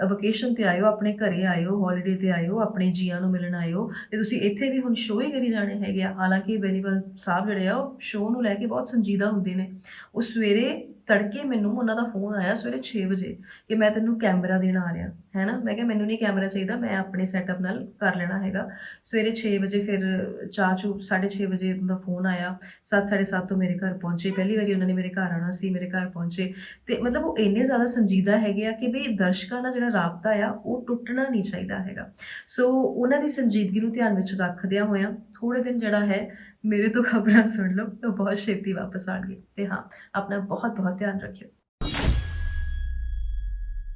ਵਕੇਸ਼ਨ ਤੇ ਆਇਓ, ਆਪਣੇ ਘਰੇ ਆਇਓ, ਹੌਲੀਡੇ ਤੇ ਆਇਓ, ਆਪਣੇ ਜੀਆਂ ਨੂੰ ਮਿਲਣ ਆਇਓ, ਤੇ ਤੁਸੀਂ ਇੱਥੇ ਵੀ ਹੁਣ ਸ਼ੋਅ ਹੀ ਕਰੀ ਜਾਣੇ ਹੈਗੇ ਆ। ਹਾਲਾਂਕਿ ਬੈਰੀਪਾਲ ਸਾਹਿਬ ਜਿਹੜੇ ਆ ਉਹ ਸ਼ੋਅ ਨੂੰ ਲੈ ਕੇ ਬਹੁਤ ਸੰਜੀਦਾ ਹੁੰਦੇ ਨੇ। ਉਹ ਸਵੇਰੇ ਤੜਕੇ ਮੈਨੂੰ ਉਹਨਾਂ ਦਾ ਫੋਨ ਆਇਆ ਸਵੇਰੇ 6 ਵਜੇ ਕਿ ਮੈਂ ਤੈਨੂੰ ਕੈਮਰਾ ਦੇਣ ਆ ਰਿਹਾ ਹੈ ਨਾ। ਮੈਂ ਕਿਹਾ ਮੈਨੂੰ ਨਹੀਂ ਕੈਮਰਾ ਚਾਹੀਦਾ, ਮੈਂ ਆਪਣੇ ਸੈਟਅਪ ਨਾਲ ਕਰ ਲੈਣਾ ਹੈਗਾ। ਸਵੇਰੇ 6 ਵਜੇ ਫਿਰ ਚਾਹ ਚੂ 6:30 ਵਜੇ ਦਾ ਫੋਨ ਆਇਆ, 7, 7:30 ਤੋਂ ਮੇਰੇ ਘਰ ਪਹੁੰਚੇ। ਪਹਿਲੀ ਵਾਰੀ ਉਹਨਾਂ ਨੇ ਮੇਰੇ ਘਰ ਆਉਣਾ ਸੀ, ਮੇਰੇ ਘਰ ਪਹੁੰਚੇ, ਤੇ ਮਤਲਬ ਉਹ ਇੰਨੇ ਜ਼ਿਆਦਾ ਸੰਜੀਦਾ ਹੈਗੇ ਆ ਕਿ ਵੀ ਦਰਸ਼ਕਾਂ ਦਾ ਜਿਹੜਾ ਰਾਬਤਾ ਆ ਉਹ ਟੁੱਟਣਾ ਨਹੀਂ ਚਾਹੀਦਾ ਹੈਗਾ। ਸੋ ਉਹਨਾਂ ਦੀ ਸੰਜੀਦਗੀ ਨੂੰ ਧਿਆਨ ਵਿੱਚ ਰੱਖਦਿਆਂ ਹੋਇਆਂ ਥੋੜੇ ਦਿਨ ਜਿਹੜਾ ਹੈ ਮੇਰੇ ਤੋਂ ਖਬਰਾਂ ਸੁਣ ਲਓ, ਤਾਂ ਬਹੁਤ ਛੇਤੀ ਵਾਪਸ ਆਣਗੇ। ਤੇ ਹਾਂ, ਆਪਣਾ ਬਹੁਤ ਧਿਆਨ ਰੱਖਿਓ।